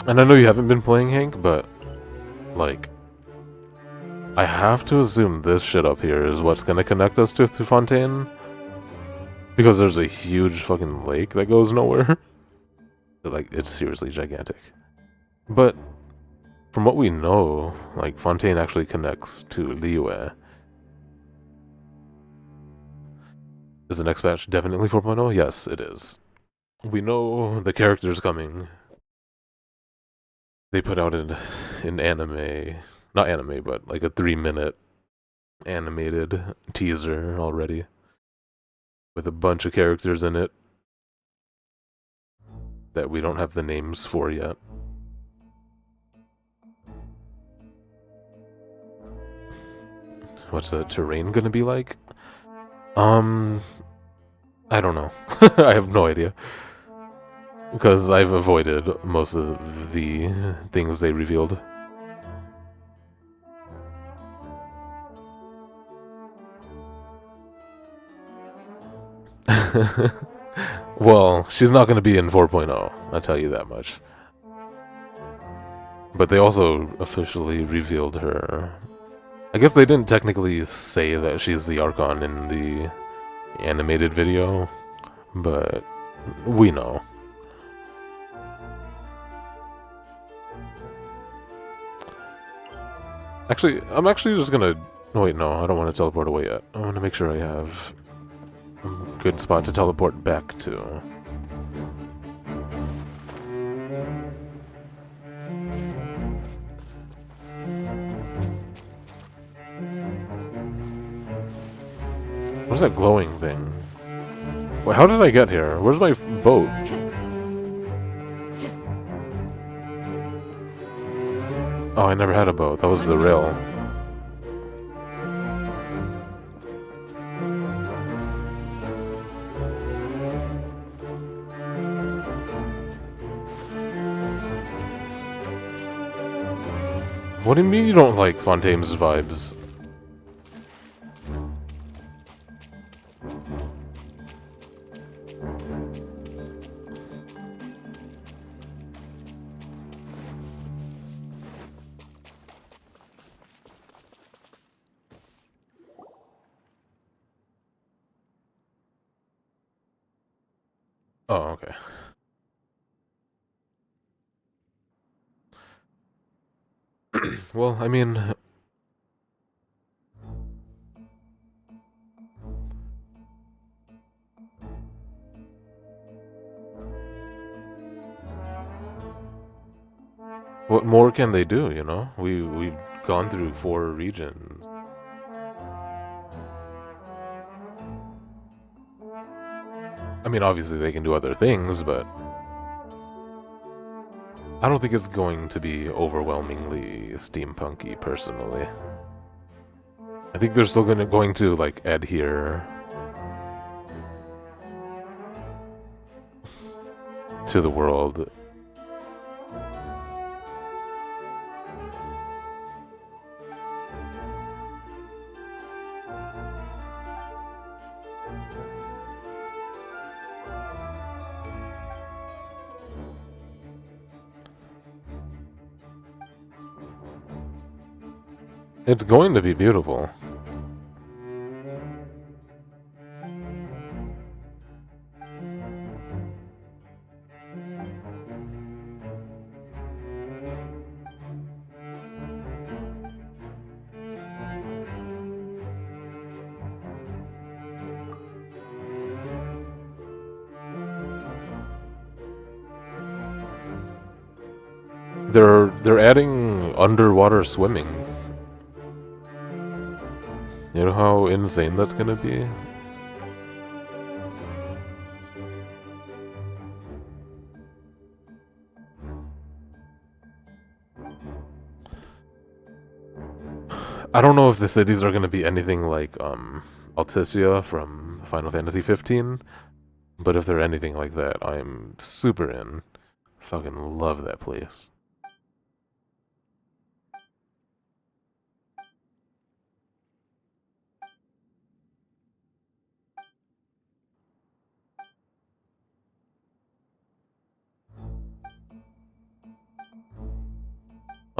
And I know you haven't been playing, Hank, but, like, I have to assume this shit up here is what's gonna connect us to Fontaine. Because there's a huge fucking lake that goes nowhere. Like, it's seriously gigantic. But, from what we know, like, Fontaine actually connects to Liyue. Is the next patch definitely 4.0? Yes, it is. We know the character's coming. They put out an anime, not anime, but like a 3-minute animated teaser already with a bunch of characters in it that we don't have the names for yet. what's the terrain gonna be like? I don't know. I have no idea. Because I've avoided most of the things they revealed. Well, she's not going to be in 4.0, I'll tell you that much. But they also officially revealed her. I guess they didn't technically say that she's the Archon in the animated video, but we know. Actually, I'm actually just gonna... Oh, wait, no, I don't want to teleport away yet. I want to make sure I have a good spot to teleport back to. What's that glowing thing? Wait, how did I get here? Where's my boat? Oh, I never had a boat. That was the rail. What do you mean you don't like Fontaine's vibes? Oh, okay. Well, I mean... What more can they do, you know? We've gone through 4 regions. I mean, obviously they can do other things, but... I don't think it's going to be overwhelmingly steampunky, personally. I think they're still going to like, adhere to the world. It's going to be beautiful. They're adding underwater swimming. You know how insane that's gonna be? I don't know if the cities are gonna be anything like Alticia from Final Fantasy 15, but if they're anything like that, I'm super in. Fucking love that place.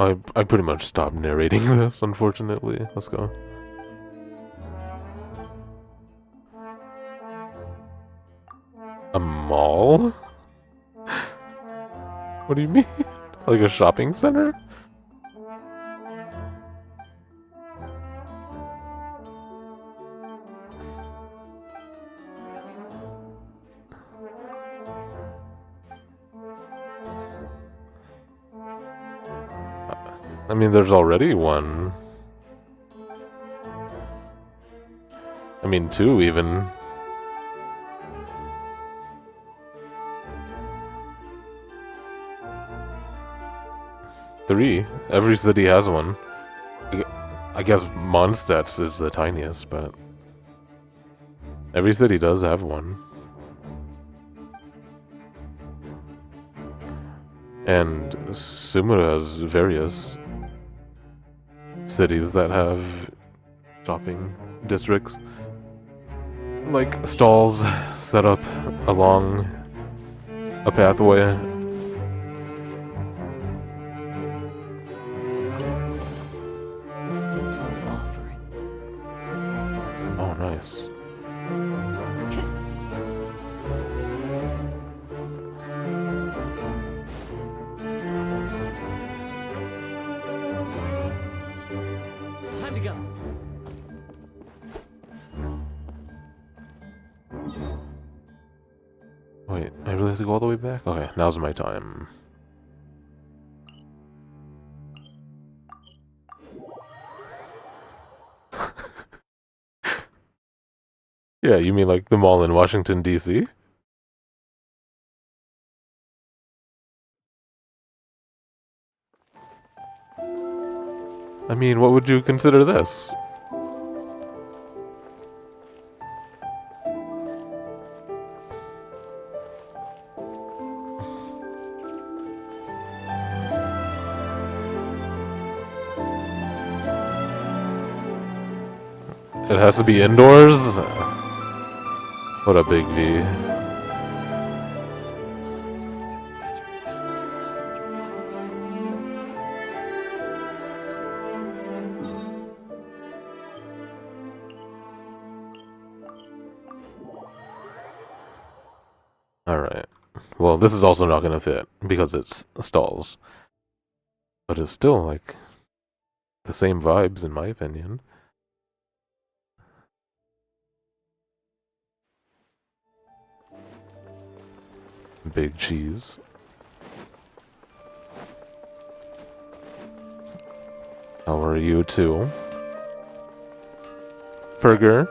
I pretty much stopped narrating this, unfortunately. Let's go. A mall? What do you mean? Like a shopping center? I mean, there's already one. I mean, 2 even. Three. Every city has one. I guess Mondstadt is the tiniest, but every city does have one. And Sumura has various cities that have shopping districts. Like stalls set up along a pathway. Oh, nice. Time to go. Wait, I really have to go all the way back? Okay, now's my time. Yeah, you mean like the mall in Washington, D.C.? I mean, what would you consider this? It has to be indoors? What a big V. Alright. Well, this is also not gonna fit, because it's stalls. But it's still, like, the same vibes, in my opinion. Big cheese. How are you, too? Burger.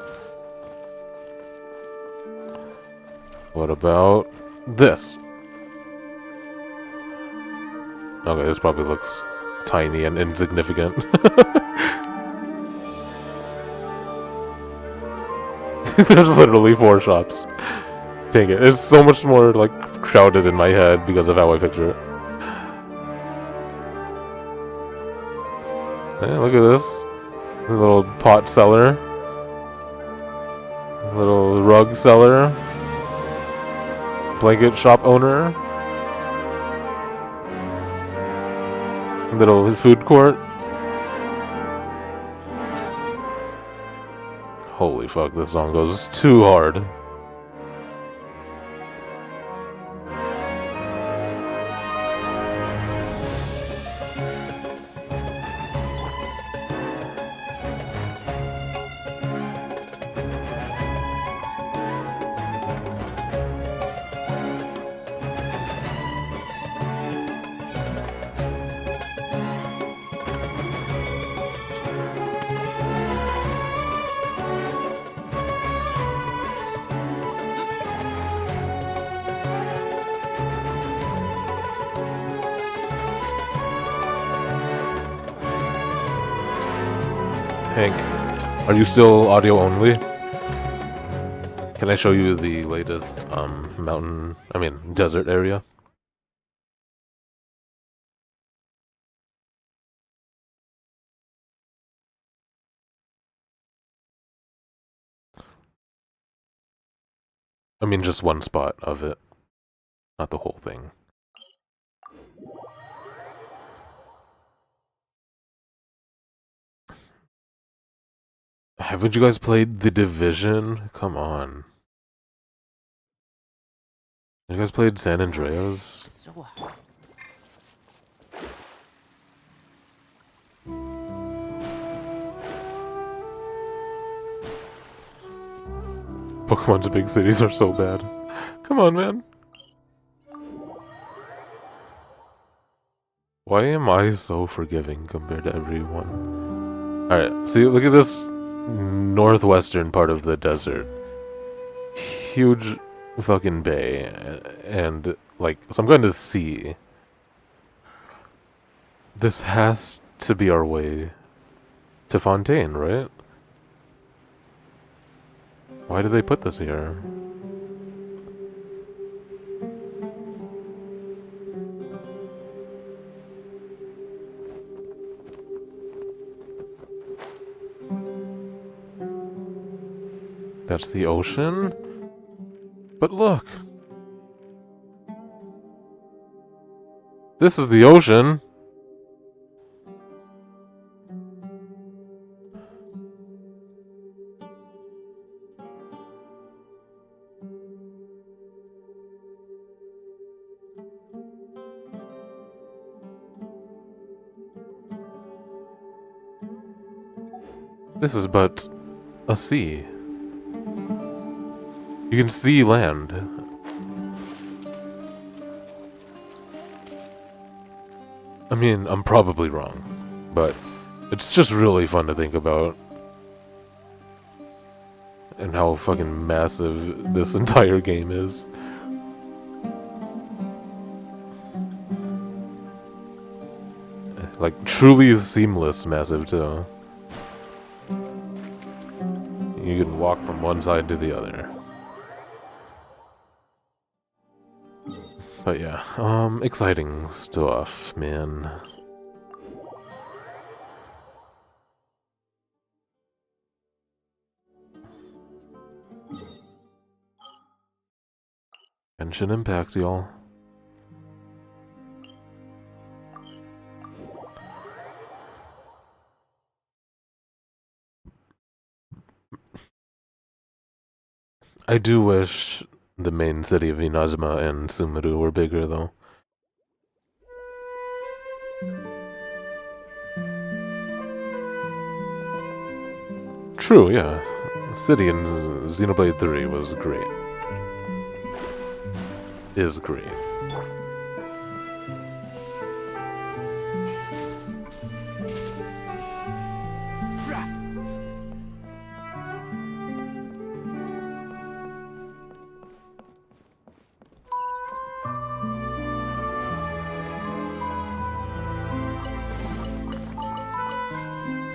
What about this? Okay, this probably looks tiny and insignificant. There's literally 4 shops. Dang it, it's so much more, like, crowded in my head because of how I picture it. Hey, look at this. A little pot seller. A little rug seller. Blanket shop owner. Little food court. Holy fuck, this song goes too hard. Hank, are you still audio only? Can I show you the latest desert area? I mean, just one spot of it, not the whole thing. Haven't you guys played The Division? Come on. You guys played San Andreas? So hot. Pokemon's big cities are so bad. Come on, man. Why am I so forgiving compared to everyone? Alright, see, look at this northwestern part of the desert. Huge fucking bay. And, like, some kind of sea. This has to be our way to Fontaine, right? Why did they put this here? That's the ocean? But look! This is the ocean! This is but a sea. You can see land. I mean, I'm probably wrong, but it's just really fun to think about. And how fucking massive this entire game is. Like, truly seamless massive, too. You can walk from one side to the other. But yeah, exciting stuff, man. Genshin Impact, y'all. I do wish the main city of Inazuma and Sumeru were bigger, though. True, yeah. The city in Xenoblade 3 was great. Is great.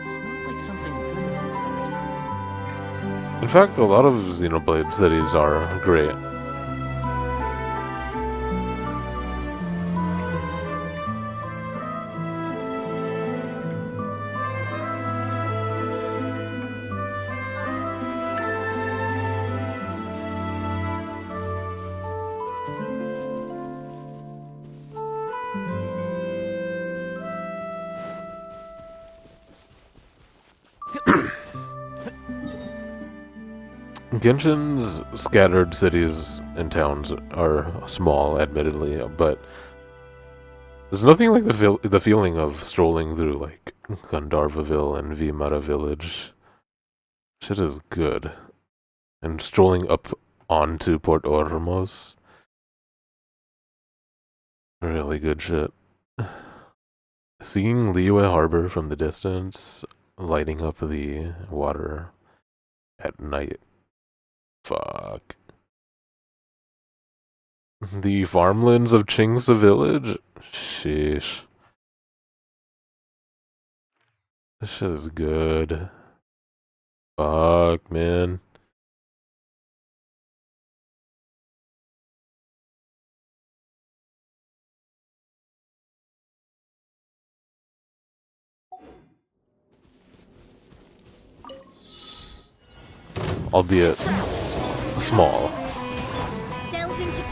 Smells like something good is inside. In fact, a lot of Xenoblade cities are great. Genshin's scattered cities and towns are small, admittedly, but there's nothing like the feeling of strolling through like Gandharvaville and Vimara Village. Shit is good. And strolling up onto Port Ormos. Really good shit. Seeing Liyue Harbor from the distance, lighting up the water at night. Fuck. The farmlands of Chingsa Village? Sheesh. This shit is good. Fuck, man. Albeit small. Delve into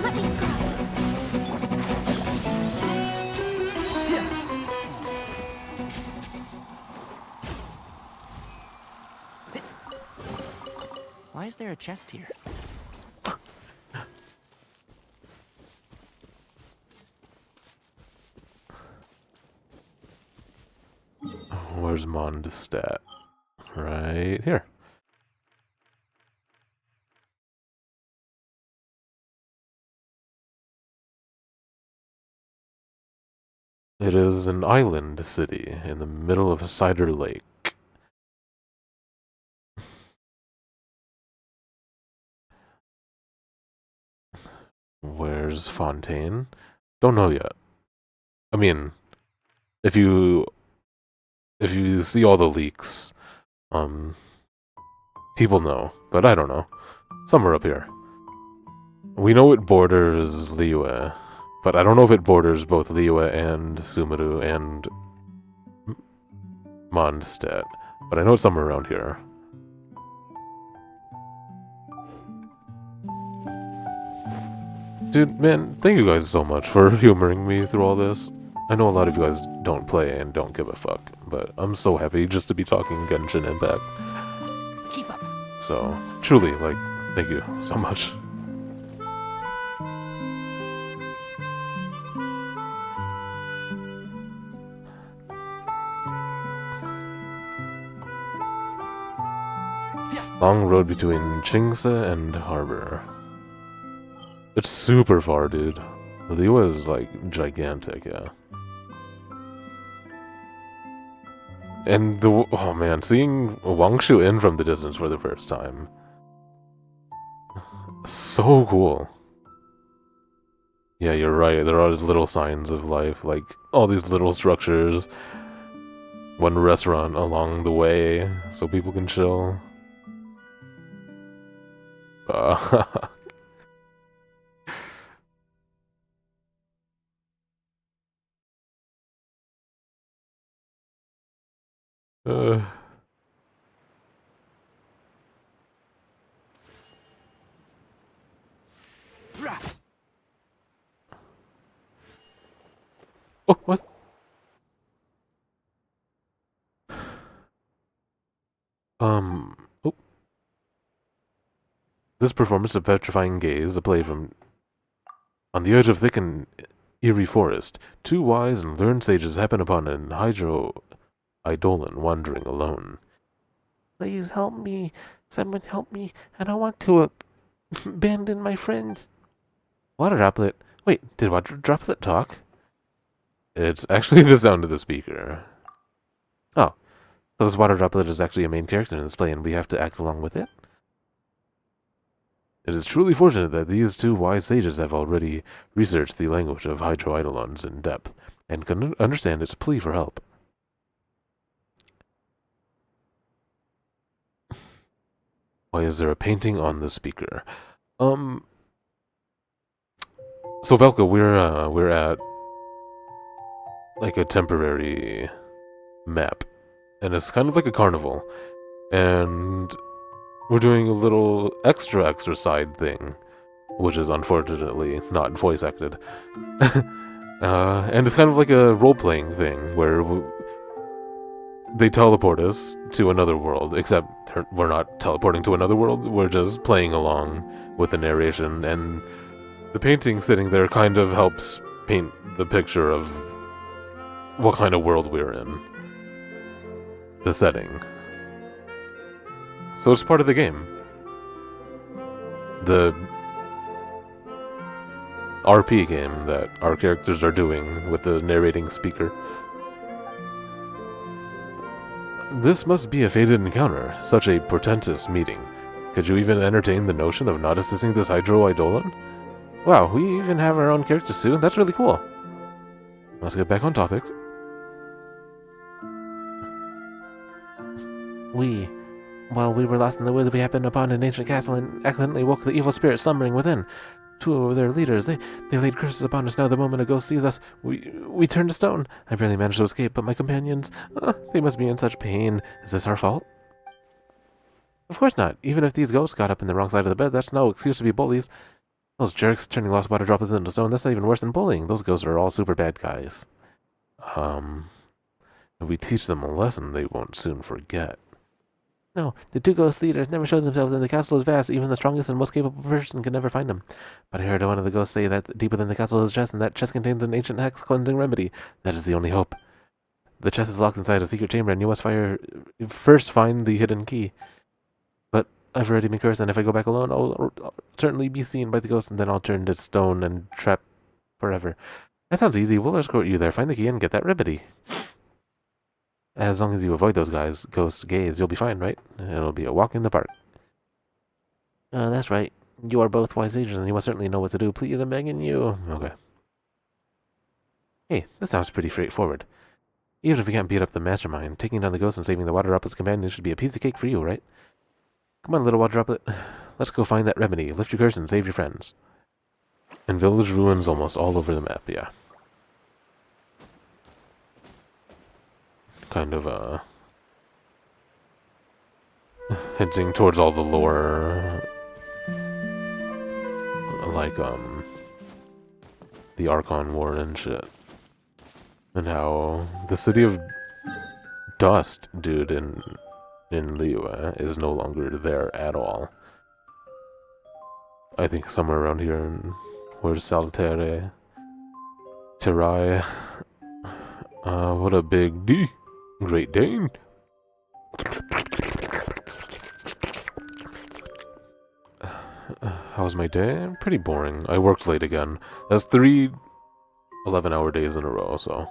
Let me scry. Why is there a chest here? Where's Mondstadt? Right here. It is an island city in the middle of a cider lake. Where's Fontaine? Don't know yet. I mean, if you see all the leaks, people know, but I don't know. Somewhere up here. We know it borders Liyue, but I don't know if it borders both Liyue and Sumeru and Mondstadt. But I know it's somewhere around here. Dude, man, thank you guys so much for humoring me through all this. I know a lot of you guys don't play and don't give a fuck, but I'm so happy just to be talking Genshin Impact. Keep up. So, truly, like, thank you so much. Long road between Chingse and Harbor. It's super far, dude. Liyue is, like, gigantic, yeah. And oh man, seeing Wangshu Inn from the distance for the first time. So cool. Yeah, you're right, there are little signs of life, like, all these little structures. One restaurant along the way, so people can chill. Uh, oh, what? Oh. This performance of Petrifying Gaze, a play from on the edge of thick and eerie forest, two wise and learned sages happen upon an hydro eidolon wandering alone. Please help me. Someone help me. I don't want to abandon my friends. Water Droplet. Wait, did Water Droplet talk? It's actually the sound of the speaker. Oh, so this Water Droplet is actually a main character in this play and we have to act along with it? It is truly fortunate that these two wise sages have already researched the language of hydroeidolons in depth and can understand its plea for help. Why is there a painting on the speaker? So Velka, we're at like a temporary map, and it's kind of like a carnival, and we're doing a little extra side thing, which is unfortunately not voice acted. And it's kind of like a role-playing thing where they teleport us to another world, except we're not teleporting to another world, we're just playing along with the narration, and the painting sitting there kind of helps paint the picture of what kind of world we're in. The setting. So it's part of the game. The RP game that our characters are doing with the narrating speaker. This must be a fated encounter, such a portentous meeting. Could you even entertain the notion of not assisting this Hydro Eidolon? Wow, we even have our own characters too? That's really cool. Let's get back on topic. While we were lost in the woods, we happened upon an ancient castle and accidentally woke the evil spirit slumbering within. Two of their leaders, they laid curses upon us. Now the moment a ghost sees us, we turn to stone. I barely managed to escape, but my companions, they must be in such pain. Is this our fault? Of course not. Even if these ghosts got up in the wrong side of the bed, that's no excuse to be bullies. Those jerks turning lost water droplets into stone, that's not even worse than bullying. Those ghosts are all super bad guys. If we teach them a lesson, they won't soon forget. No, the two ghost leaders never show themselves, and the castle is vast. Even the strongest and most capable person can never find them. But I heard one of the ghosts say that deep within the castle is a chest, and that chest contains an ancient hex cleansing remedy. That is the only hope. The chest is locked inside a secret chamber, and you must first find the hidden key. But I've already been cursed, and if I go back alone, I'll certainly be seen by the ghost, and then I'll turn to stone and trap forever. That sounds easy. We'll escort you there, find the key, and get that remedy. As long as you avoid those guys, ghost gaze, you'll be fine, right? It'll be a walk in the park. That's right. You are both wise sages, and you must certainly know what to do. Please, I'm begging you. Okay. Hey, this sounds pretty straightforward. Even if we can't beat up the mastermind, taking down the ghost and saving the water droplet's companion should be a piece of cake for you, right? Come on, little water droplet. Let's go find that remedy, lift your curse, and save your friends. And village ruins almost all over the map, yeah. Kind of, hinting towards all the lore, like, the Archon War and shit. And how the city of Dust, dude, in Liyue is no longer there at all. I think somewhere around here in where's Saltaire? Terai. What a big D. Great Dane. How was my day? Pretty boring. I worked late again. That's 3 11-hour days in a row, so.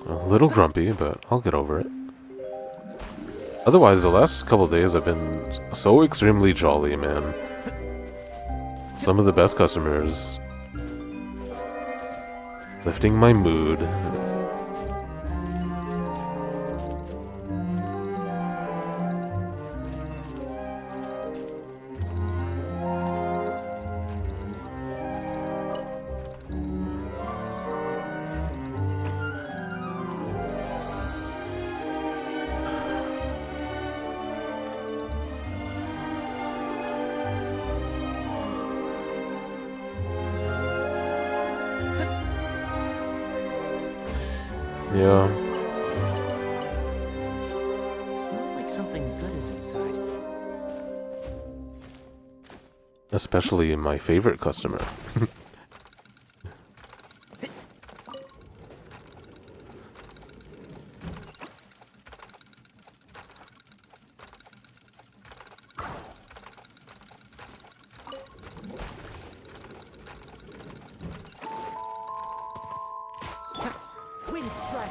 A little grumpy, but I'll get over it. Otherwise, the last couple of days I've been so extremely jolly, man. Some of the best customers. Lifting my mood. Yeah. Smells like something good is inside. Especially my favorite customer. Wind strike.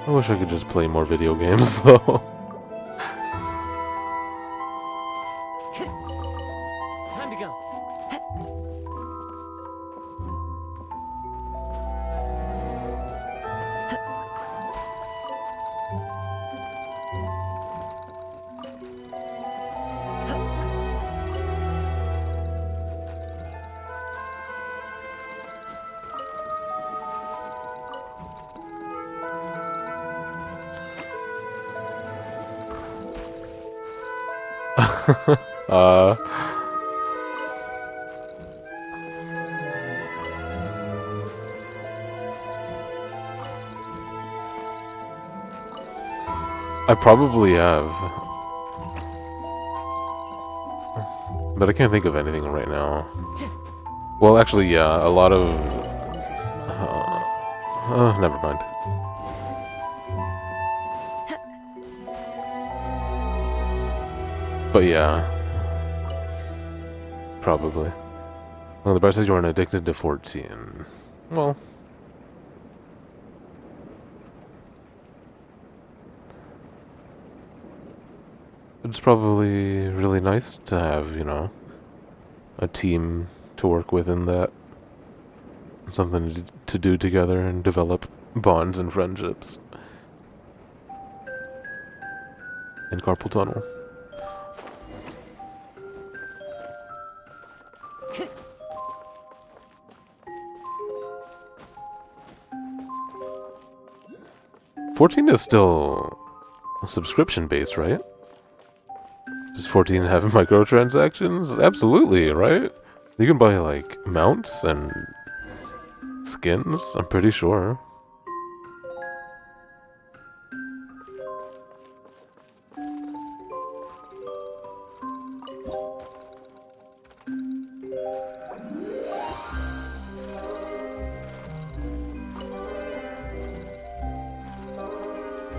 I wish I could just play more video games, though. Time to go. I probably have. But I can't think of anything right now. Well, actually, yeah, a lot of... never mind. But yeah. Probably. Well, the bar says you aren't addicted to 14. Well... It's probably really nice to have, you know, a team to work with in that. Something to do together and develop bonds and friendships. In carpal tunnel. $14 is still subscription based, right? Does 14 have microtransactions? Absolutely, right? You can buy, like, mounts and skins, I'm pretty sure.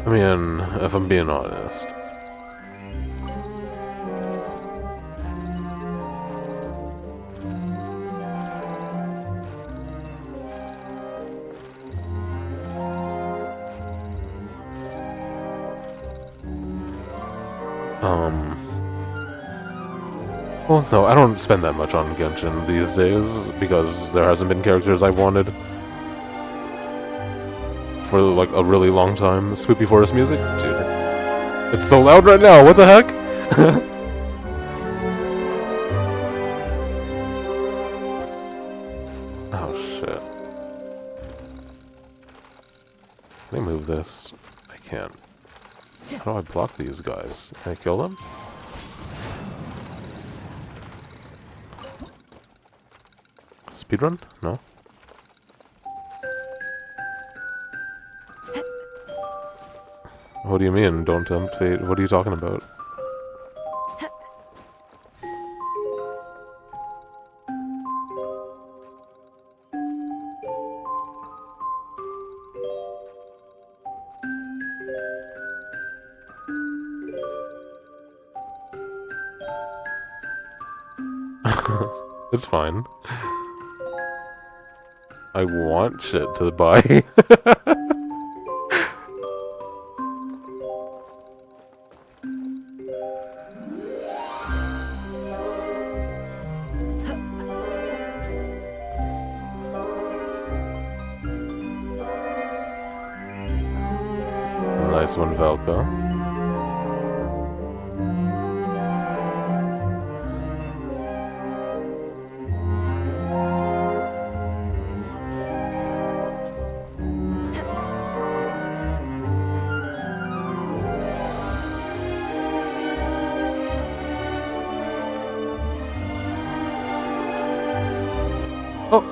I mean, if I'm being honest. Well, no, I don't spend that much on Genshin these days, because there hasn't been characters I've wanted for, like, a really long time. Spooky Forest music? Dude. It's so loud right now, what the heck? Oh, shit. Let me move this. I can't. How do I block these guys? Can I kill them? Speedrun? No? What do you mean, don't tempt? What are you talking about? It's fine. I want shit to buy. Nice one, Velka. Oh!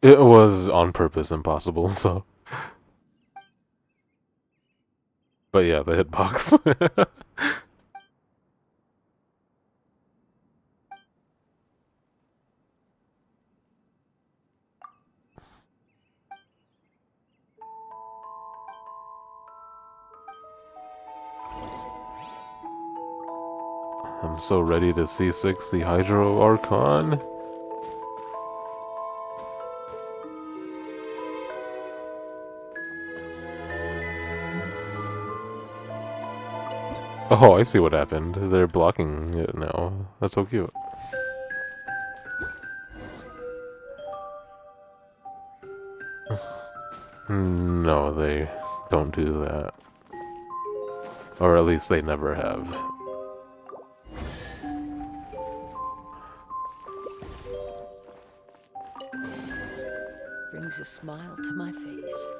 It was on purpose impossible, so... But yeah, the hitbox. I'm so ready to C6 the Hydro Archon. Oh, I see what happened. They're blocking it now. That's so cute. No, they don't do that. Or at least they never have. Brings a smile to my face.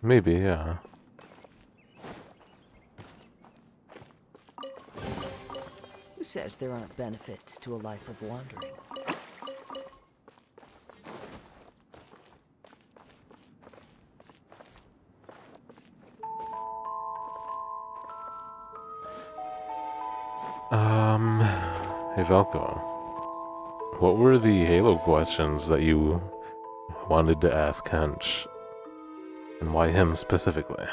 Maybe, yeah. Who says there aren't benefits to a life of wandering? Hey Velko. What were the Halo questions that you wanted to ask Hench? And why him specifically?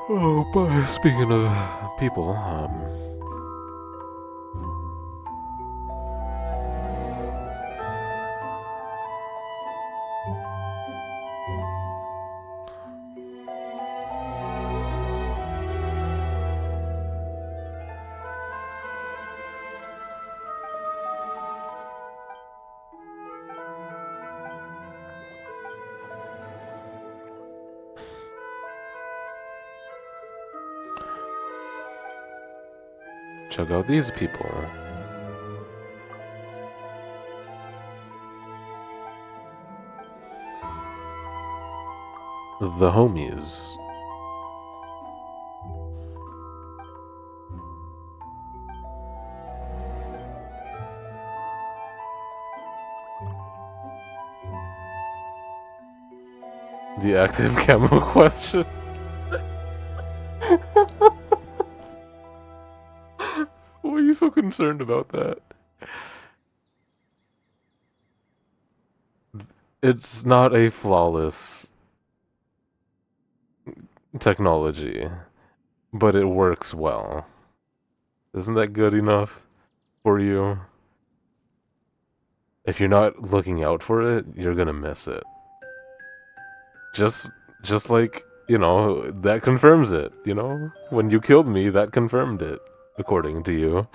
Oh, but speaking of people, check out these people. The homies. The active camo question. Why are you so concerned about that? It's not a flawless technology, but it works well. Isn't that good enough for you? If you're not looking out for it, you're gonna miss it. Just like, you know, that confirms it, you know? When you killed me, that confirmed it, according to you.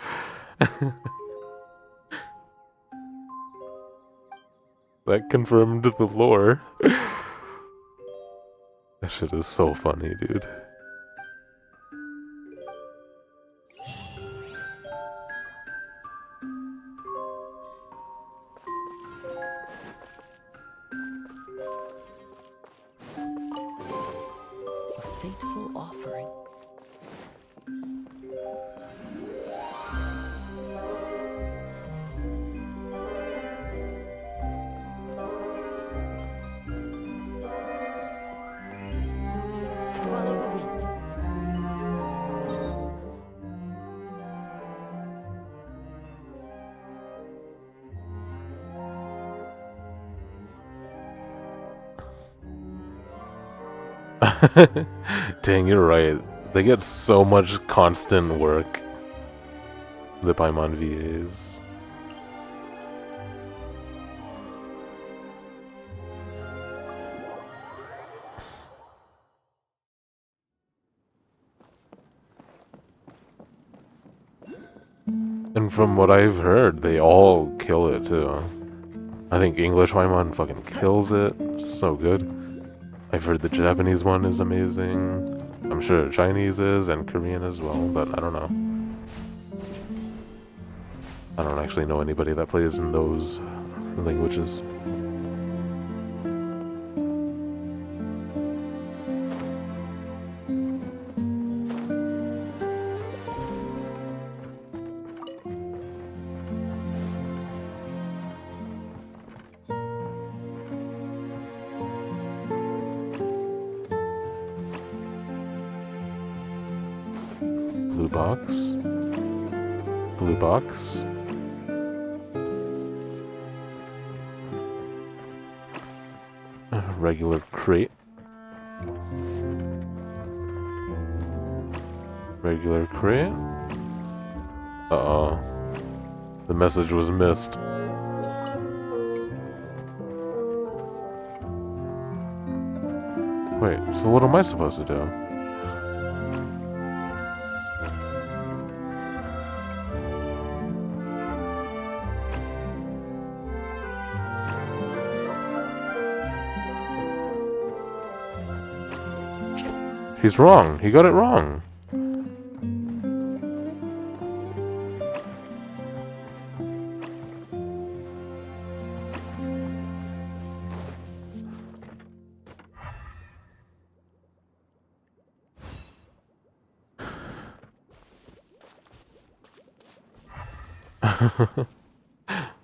That confirmed the lore. That shit is so funny, dude. A fateful offering. Follow the wind. Dang, you're right. They get so much constant work. The Paimon VAs. And from what I've heard, they all kill it too. I think English Paimon fucking kills it. So good. I've heard the Japanese one is amazing. I'm sure Chinese is, and Korean as well, but I don't know. I don't actually know anybody that plays in those languages. Blue box. Blue box. Regular crate. Regular crate. Uh-oh. The message was missed. Wait, so what am I supposed to do? He's wrong. He got it wrong.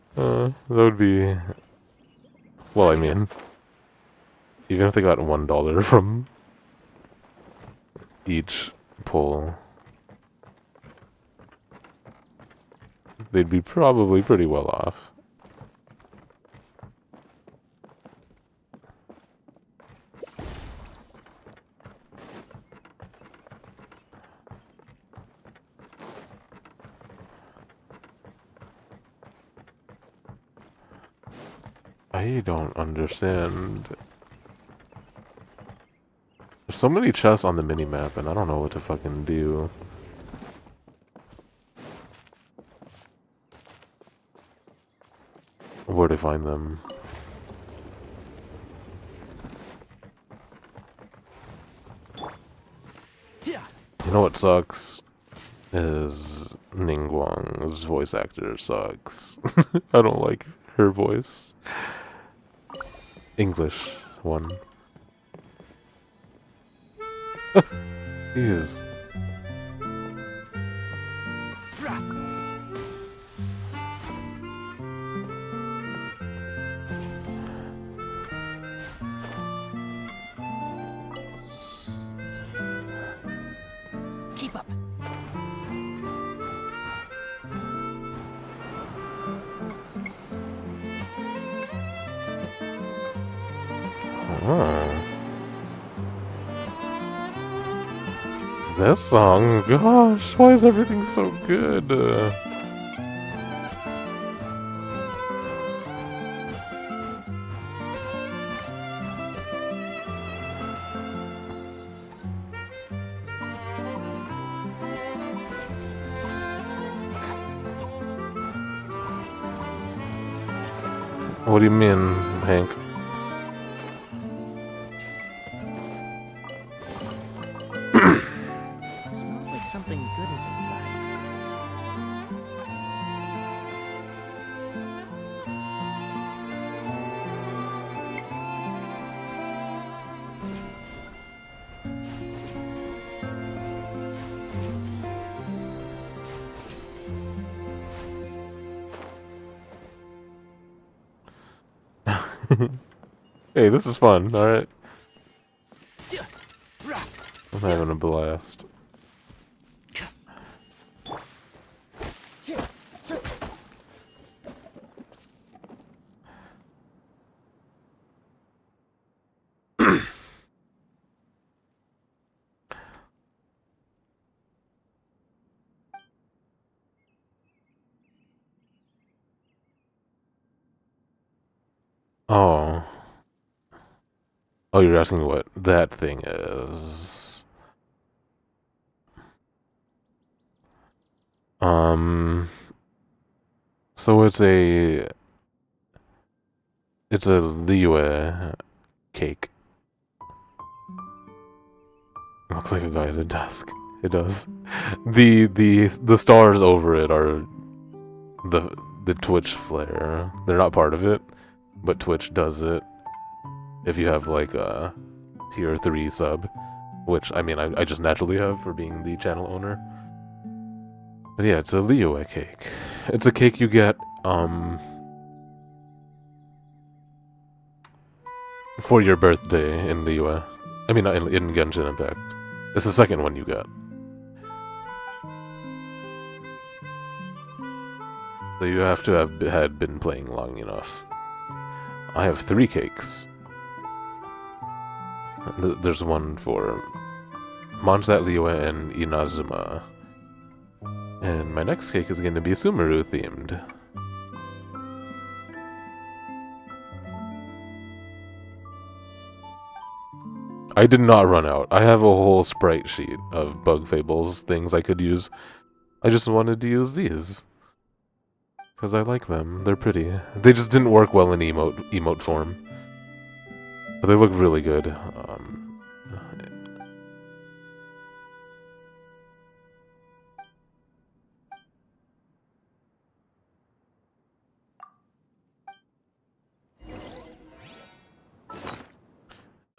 That would be... Well, I mean... Even if they got $1 from each pull, they'd be probably pretty well off. I don't understand. There's so many chests on the minimap, and I don't know what to fucking do. Where to find them. You know what sucks? Is Ningguang's voice actor sucks. I don't like her voice. English one. Jeez. Keep up. Oh. This song, gosh, why is everything so good? What do you mean, Hank? Smells like something good is inside. Hey, this is fun, alright? I'm having a blast. Oh. Oh, you're asking what that thing is. So it's a Liyue cake. Looks like a guy at a desk. It does. The stars over it are the Twitch flare. They're not part of it, but Twitch does it. If you have like a tier 3 sub, which I mean I just naturally have for being the channel owner. But yeah, it's a Liyue cake. It's a cake you get for your birthday in Liyue. I mean, in Genshin Impact. It's the second one you get. So you have to have had been playing long enough. I have 3 cakes. There's one for Mondstadt, Liyue, and Inazuma. And my next cake is going to be Sumeru themed. I did not run out. I have a whole sprite sheet of Bug Fables things I could use. I just wanted to use these. Because I like them. They're pretty. They just didn't work well in emote form. But they look really good.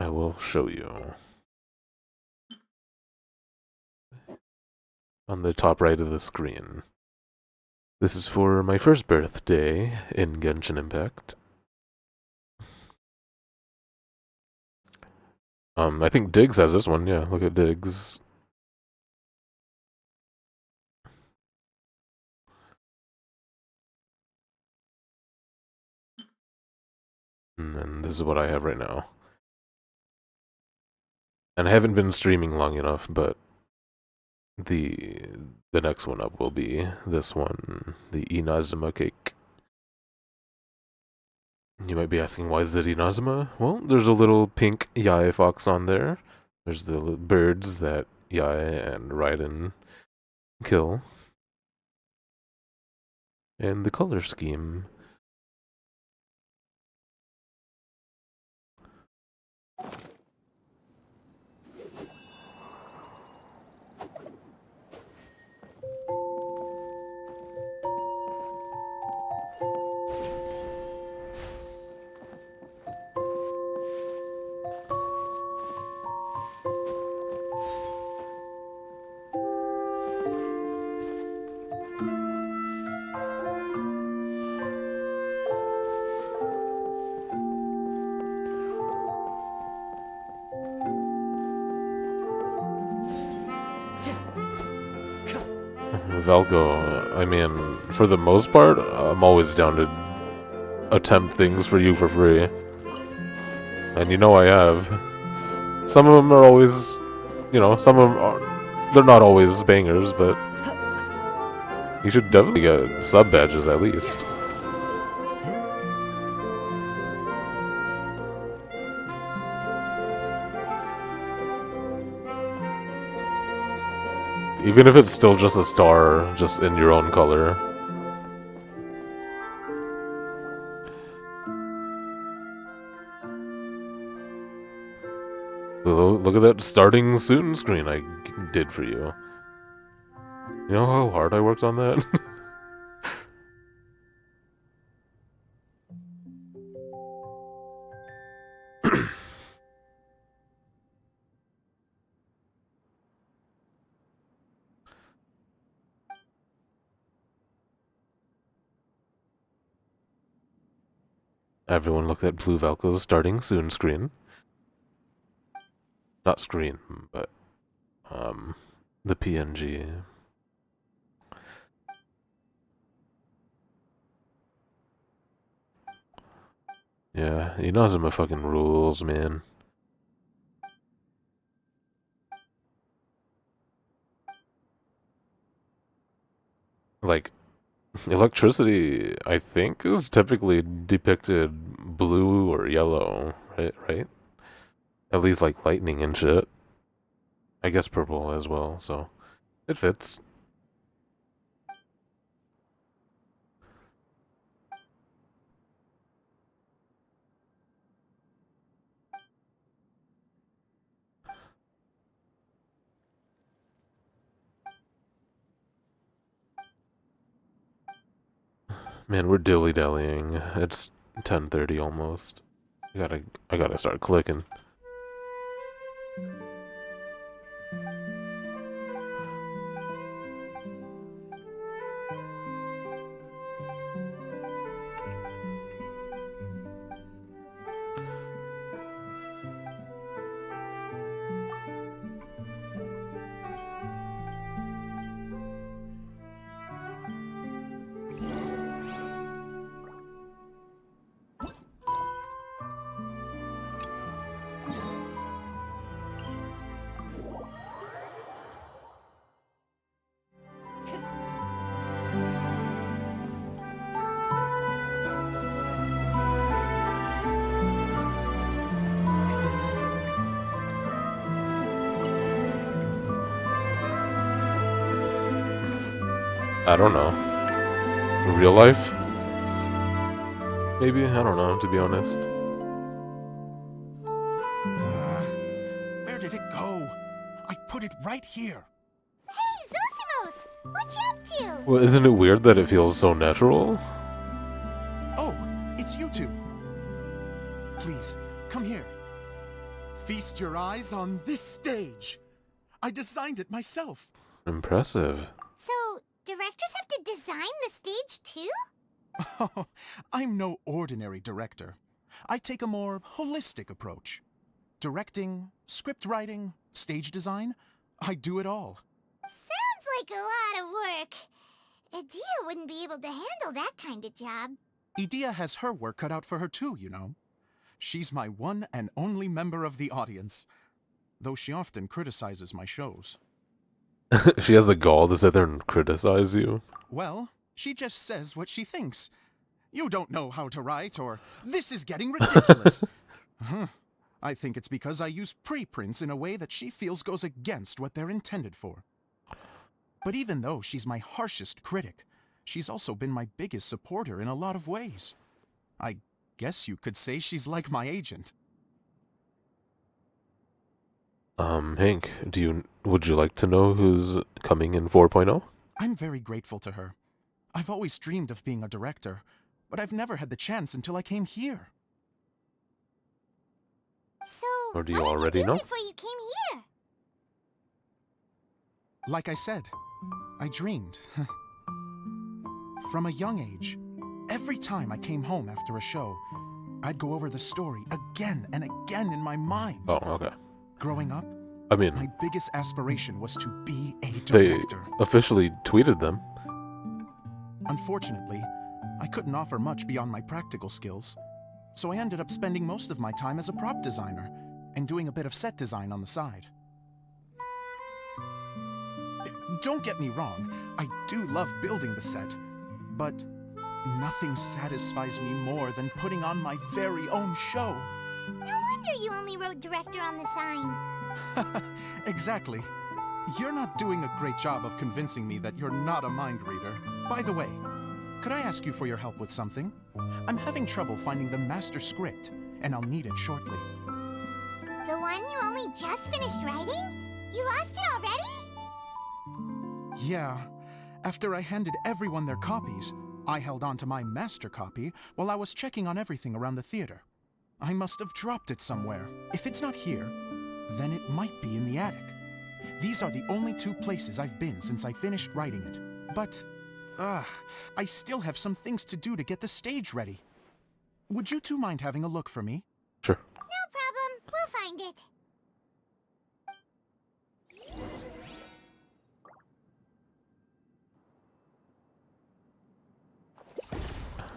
I will show you. On the top right of the screen. This is for my first birthday in Genshin Impact. I think Diggs has this one. Yeah, look at Diggs. And then this is what I have right now. And I haven't been streaming long enough, but the next one up will be this one, the Inazuma cake. You might be asking, why is it Inazuma? Well, there's a little pink Yae fox on there. There's the birds that Yae and Raiden kill. And the color scheme. Valko, I mean, for the most part, I'm always down to attempt things for you for free. And you know I have. Some of them are always, you know, some of them are, they're not always bangers, but you should definitely get sub badges at least. Even if it's still just a star, just in your own color. Look at that starting soon screen I did for you. You know how hard I worked on that? Everyone look at Blue Valko's starting soon screen. Not screen, but the PNG. Yeah, Inazuma fucking rules, man. Like, electricity, I think, is typically depicted blue or yellow, right? At least like lightning and shit. I guess purple as well, so it fits. Man, we're dilly-dallying. It's 10:30 almost. I gotta start clicking. I don't know. Real life? Maybe? I don't know, to be honest. Where did it go? I put it right here. Hey, Zosimos! What you up to? Well, isn't it weird that it feels so natural? Oh, it's you two. Please, come here. Feast your eyes on this stage. I designed it myself. Impressive. So, directors have to design the stage too? I'm no ordinary director. I take a more holistic approach. directing, script writing, stage design. I do it all. Sounds like a lot of work. Adia wouldn't be able to handle that kind of job. Edea has her work cut out for her too, you know. She's my one and only member of the audience, though she often criticizes my shows. She has the gall to sit there and criticize you. Well, she just says what she thinks. You don't know how to write, or this is getting ridiculous. I think it's because I use preprints in a way that she feels goes against what they're intended for. But even though she's my harshest critic, she's also been my biggest supporter in a lot of ways. I guess you could say she's like my agent. Hank, would you like to know who's coming in 4.0? I'm very grateful to her. I've always dreamed of being a director, but I've never had the chance until I came here. So, Or do you what already did you do know? before you came here? Like I said, I dreamed. From a young age, every time I came home after a show, I'd go over the story again and again in my mind. Oh, okay. Growing up, I mean, my biggest aspiration was to be a they director. officially tweeted them. Unfortunately, I couldn't offer much beyond my practical skills, so I ended up spending most of my time as a prop designer and doing a bit of set design on the side. Don't get me wrong, I do love building the set, but nothing satisfies me more than putting on my very own show. No wonder you only wrote director on the sign. Exactly. You're not doing a great job of convincing me that you're not a mind reader. By the way, could I ask you for your help with something? I'm having trouble finding the master script, and I'll need it shortly. The one you only just finished writing? You lost it already? Yeah. After I handed everyone their copies, I held on to my master copy while I was checking on everything around the theater. I must have dropped it somewhere. If it's not here, then it might be in the attic. These are the only two places I've been since I finished writing it. But, I still have some things to do to get the stage ready. Would you two mind having a look for me? Sure. No problem. We'll find it.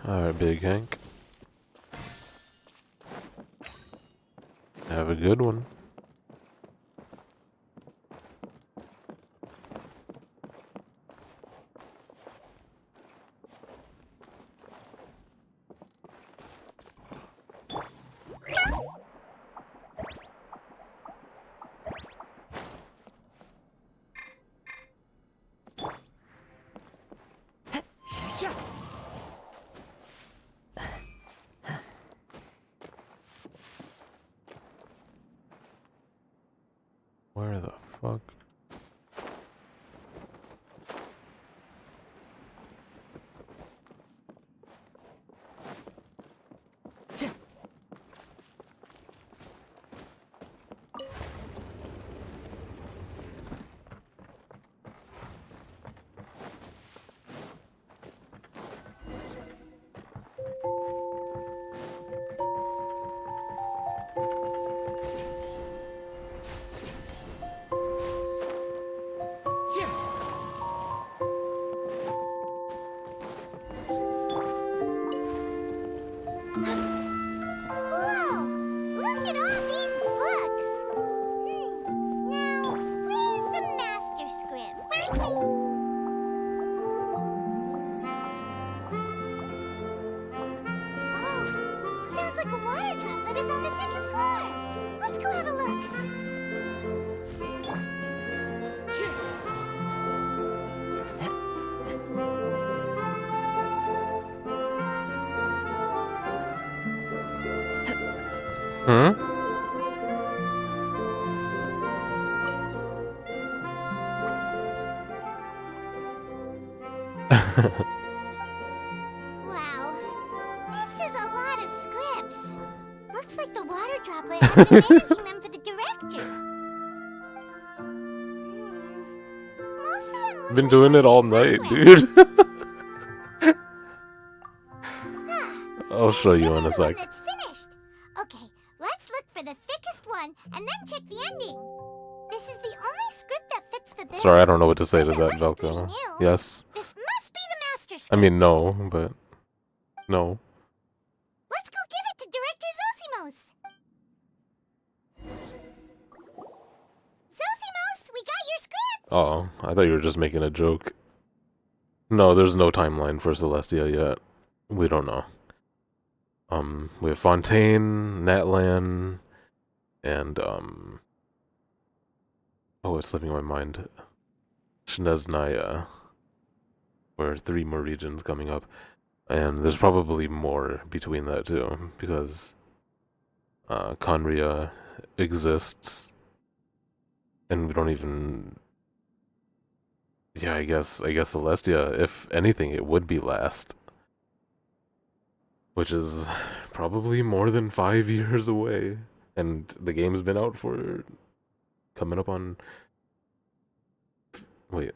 Alright, Big Hank. Have a good one. Where the fuck? Whoa! Look at all these books! Now, where's the master script? Oh, sounds like a water droplet is on the second floor. Let's go have a look. Hmm? Wow, this is a lot of scripts. Looks like the water droplet has been managing them for the director. Most of them look Been like doing it all master night, programs. dude. I'll show you in a Should be the one sec. that's finished. Okay, let's look for the thickest one. one, and then check the ending. This is the only script that fits the bill. Sorry, I don't know what to say to Plus, that, it looks Velcro. pretty new. Yes. This must be the master I script. mean, no, but... No. Let's go give it to Director Zosimos. Zosimos, we got your script. Oh, I thought you were just making a joke. No, there's no timeline for Celestia yet. We don't know. We have Fontaine, Natlan, and, oh, it's slipping my mind. Shneznaya. Or 3 more regions coming up. And there's probably more between that, too, because, Conria exists. And we don't even... Yeah, I guess Celestia, if anything, it would be last. Which is probably more than 5 years away. And the game's been out for... coming up on... Wait.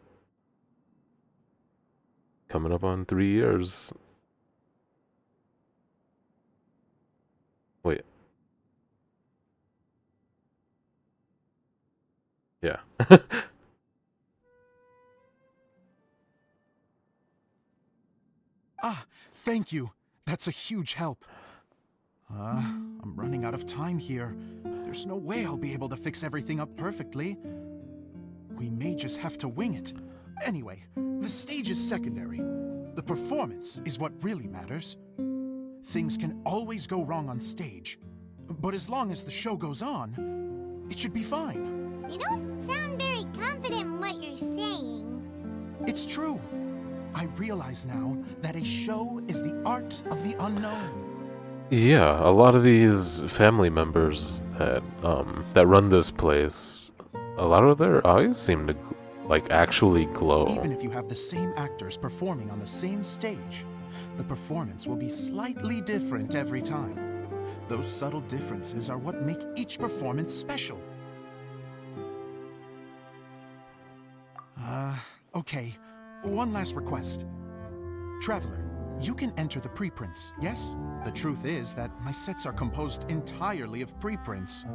Coming up on 3 years. Wait. Yeah. Ah, thank you. That's a huge help. I'm running out of time here. There's no way I'll be able to fix everything up perfectly. We may just have to wing it. Anyway, the stage is secondary. The performance is what really matters. Things can always go wrong on stage, but as long as the show goes on, it should be fine. You don't sound very confident in what you're saying. It's true. I realize now that a show is the art of the unknown. Yeah, a lot of these family members that run this place, a lot of their eyes seem to like actually glow. Even if you have the same actors performing on the same stage, the performance will be slightly different every time. Those subtle differences are what make each performance special. Okay. One last request. Traveler, you can enter the preprints, yes? The truth is that my sets are composed entirely of preprints.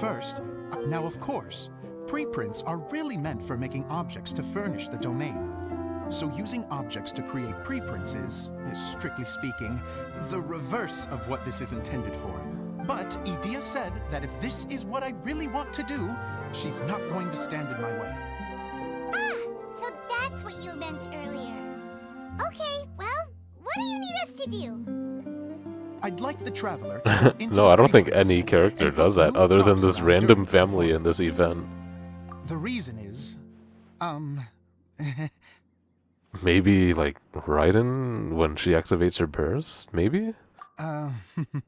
First, now of course, preprints are really meant for making objects to furnish the domain. So using objects to create preprints is, strictly speaking, the reverse of what this is intended for. But Edea said that if this is what I really want to do, she's not going to stand in my way. So that's what you meant earlier. Okay, well, what do you need us to do? I'd like the Traveler to go into No, the I don't think preprints any character and does help that move other than props this around random during family in performance. this event. The reason is, Maybe, like, Raiden when she activates her burst? Maybe? Oh, Paimon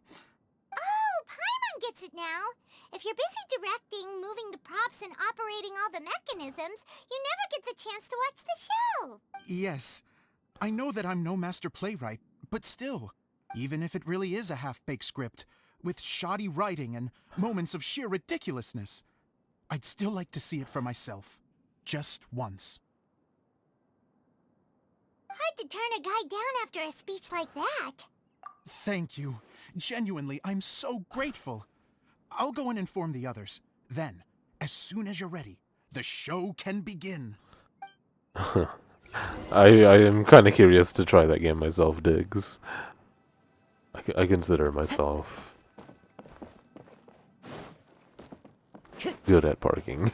gets it now. If you're busy directing, moving the props, and operating all the mechanisms, you never get the chance to watch the show. Yes, I know that I'm no master playwright, but still, even if it really is a half-baked script, with shoddy writing and moments of sheer ridiculousness, I'd still like to see it for myself. Just once. Hard to turn a guy down after a speech like that. Thank you. Genuinely, I'm so grateful. I'll go and inform the others. Then, as soon as you're ready, the show can begin. I am kind of curious to try that game myself, Diggs. I consider myself good at parking.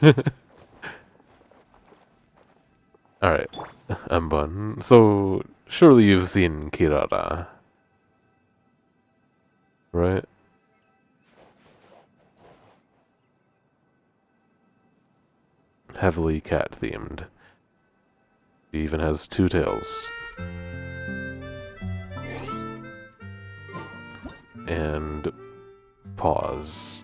Alright, Mbun. So, surely you've seen Kirara, right? Heavily cat-themed. He even has 2 tails. And paws.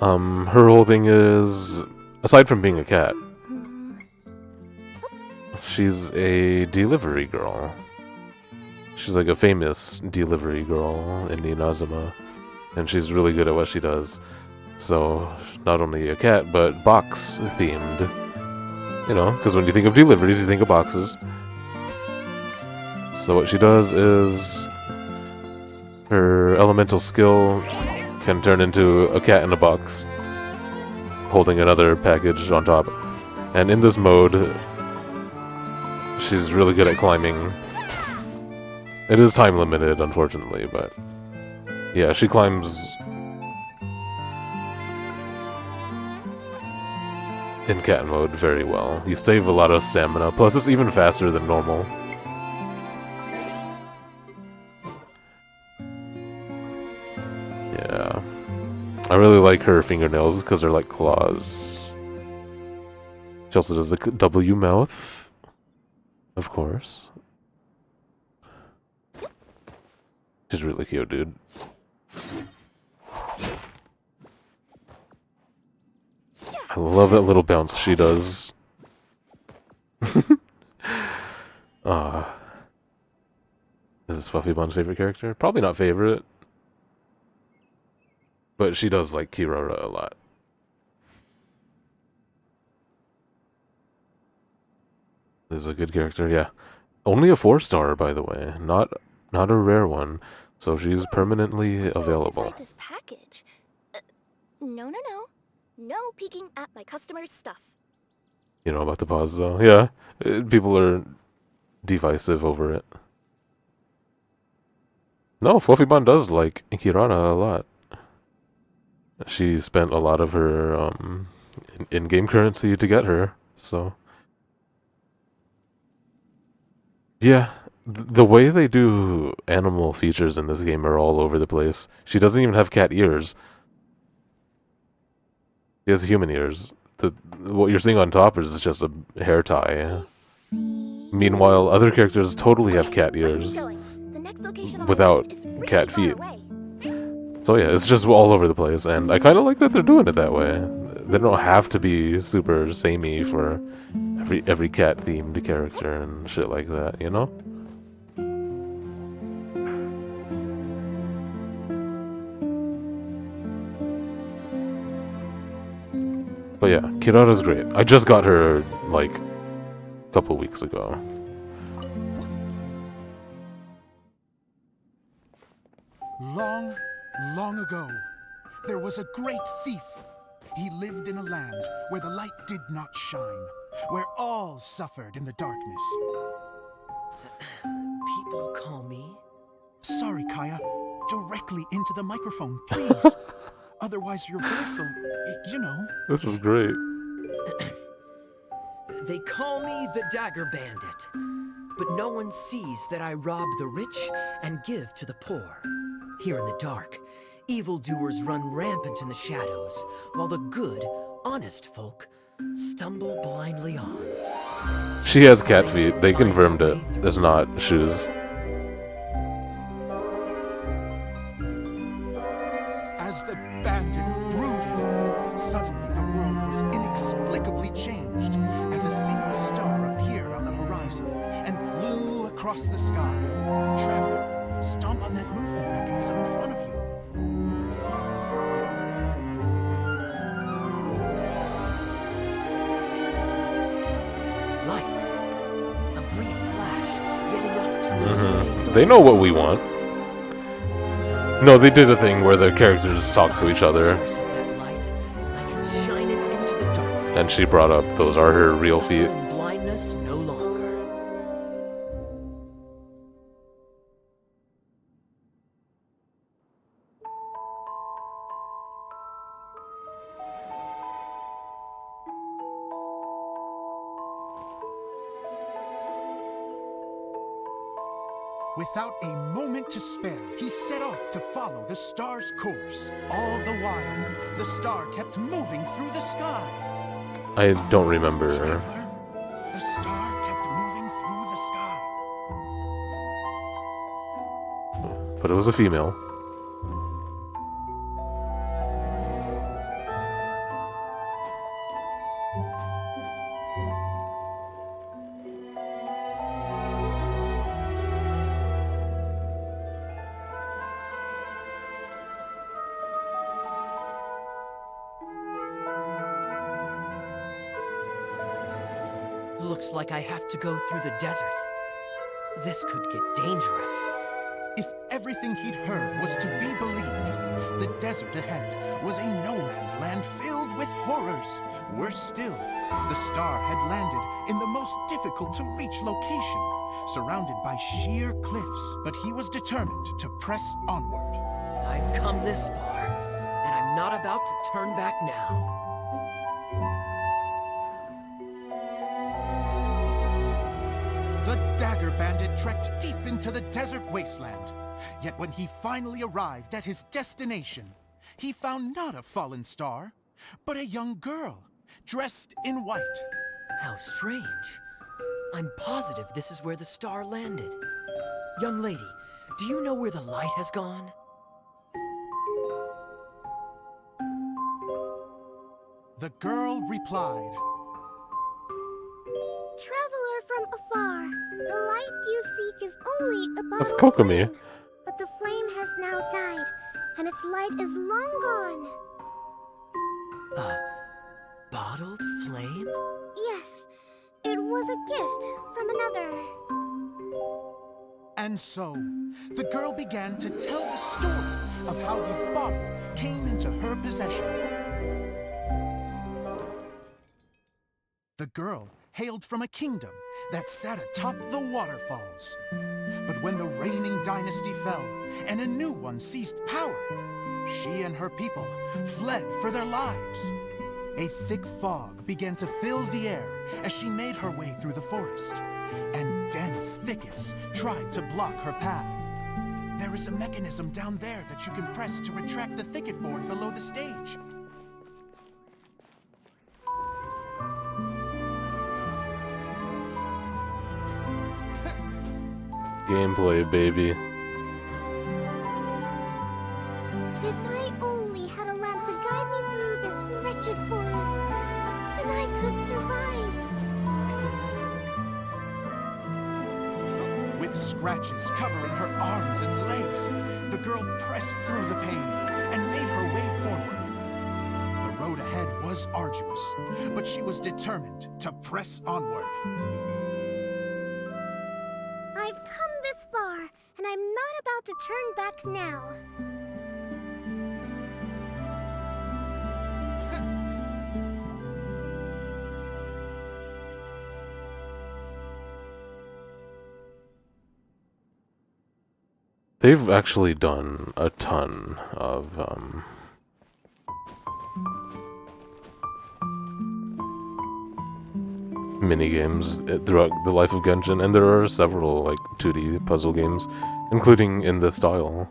Her whole thing is, aside from being a cat, she's a delivery girl. She's like a famous delivery girl in Inazuma, and she's really good at what she does. So, not only a cat, but box-themed. You know, because when you think of deliveries, you think of boxes. So what she does is her elemental skill can turn into a cat in a box, holding another package on top. And in this mode, she's really good at climbing. It is time limited, unfortunately, but yeah, she climbs in cat mode very well. You save a lot of stamina, plus it's even faster than normal. Yeah. I really like her fingernails because they're like claws. She also does the W mouth, of course. She's really cute, dude. I love that little bounce she does. Is this Fluffy Bun's favorite character? Probably not favorite. But she does like Kirara a lot. This is a good character, yeah. Only a 4-star, by the way. Not a rare one. So she's permanently available. Inside this package. No. No peeking at my customers' stuff. You know about the pause, though? Yeah. People are divisive over it. No, Fluffy Bun does like Kirara a lot. She spent a lot of her in-game currency to get her, so... Yeah, the way they do animal features in this game are all over the place. She doesn't even have cat ears. She has human ears. What you're seeing on top is just a hair tie. Meanwhile, other characters totally have cat ears without cat feet. So yeah, it's just all over the place, and I kind of like that they're doing it that way. They don't have to be super samey for every cat-themed character and shit like that, you know? But yeah, Kirara's great. I just got her, like, a couple weeks ago. Long, long ago, there was a great thief. He lived in a land where the light did not shine, where all suffered in the darkness. People call me... Sorry, Kaya. Directly into the microphone, please. Otherwise your voice will, you know. This is great. They call me the Dagger Bandit, but no one sees that I rob the rich and give to the poor. Here in the dark, evildoers run rampant in the shadows, while the good, honest folk stumble blindly on. She has cat feet. They confirmed it. It's not shoes. As the bandit brooded, suddenly the world was inexplicably changed as a single star appeared on the horizon and flew across the sky. Traveler, stomp on that movement mechanism in front of you. Light. A brief flash, yet enough to illuminate the They know what we want. No, they did a thing where the characters talk to each other. source of that light. I can shine it into the darkness. And she brought up those are her real feet. Suffer in blindness no longer. Without a moment to spare, he set off to follow the star's course. All the while, the star kept moving through the sky. I don't remember. Traveler, the star kept moving through the sky. But it was a female. Looks like I have to go through the desert. This could get dangerous. If everything he'd heard was to be believed, the desert ahead was a no-man's land filled with horrors. Worse still, the star had landed in the most difficult-to-reach location, surrounded by sheer cliffs. But he was determined to press onward. I've come this far, and I'm not about to turn back now. The Dagger Bandit trekked deep into the desert wasteland. Yet when he finally arrived at his destination, he found not a fallen star, but a young girl, dressed in white. How strange. I'm positive this is where the star landed. Young lady, do you know where the light has gone? The girl replied, Traveler from afar, the light you seek is only a bottle That's of Kokomi. flame. But the flame has now died, and its light is long gone. A bottled flame? Yes, it was a gift from another. and so the girl began to tell the story of how the bottle came into her possession. The girl hailed from a kingdom that sat atop the waterfalls. But when the reigning dynasty fell and a new one seized power, she and her people fled for their lives. A thick fog began to fill the air as she made her way through the forest, and dense thickets tried to block her path. There is a mechanism down there that you can press to retract the thicket board below the stage. Gameplay, baby. If I only had a lamp to guide me through this wretched forest, then I could survive. With scratches covering her arms and legs, the girl pressed through the pain and made her way forward. The road ahead was arduous, but she was determined to press onward. I've come this far, and I'm not about to turn back now. They've actually done a ton of mini-games throughout the life of Genshin, and there are several like 2D puzzle games, including in this style.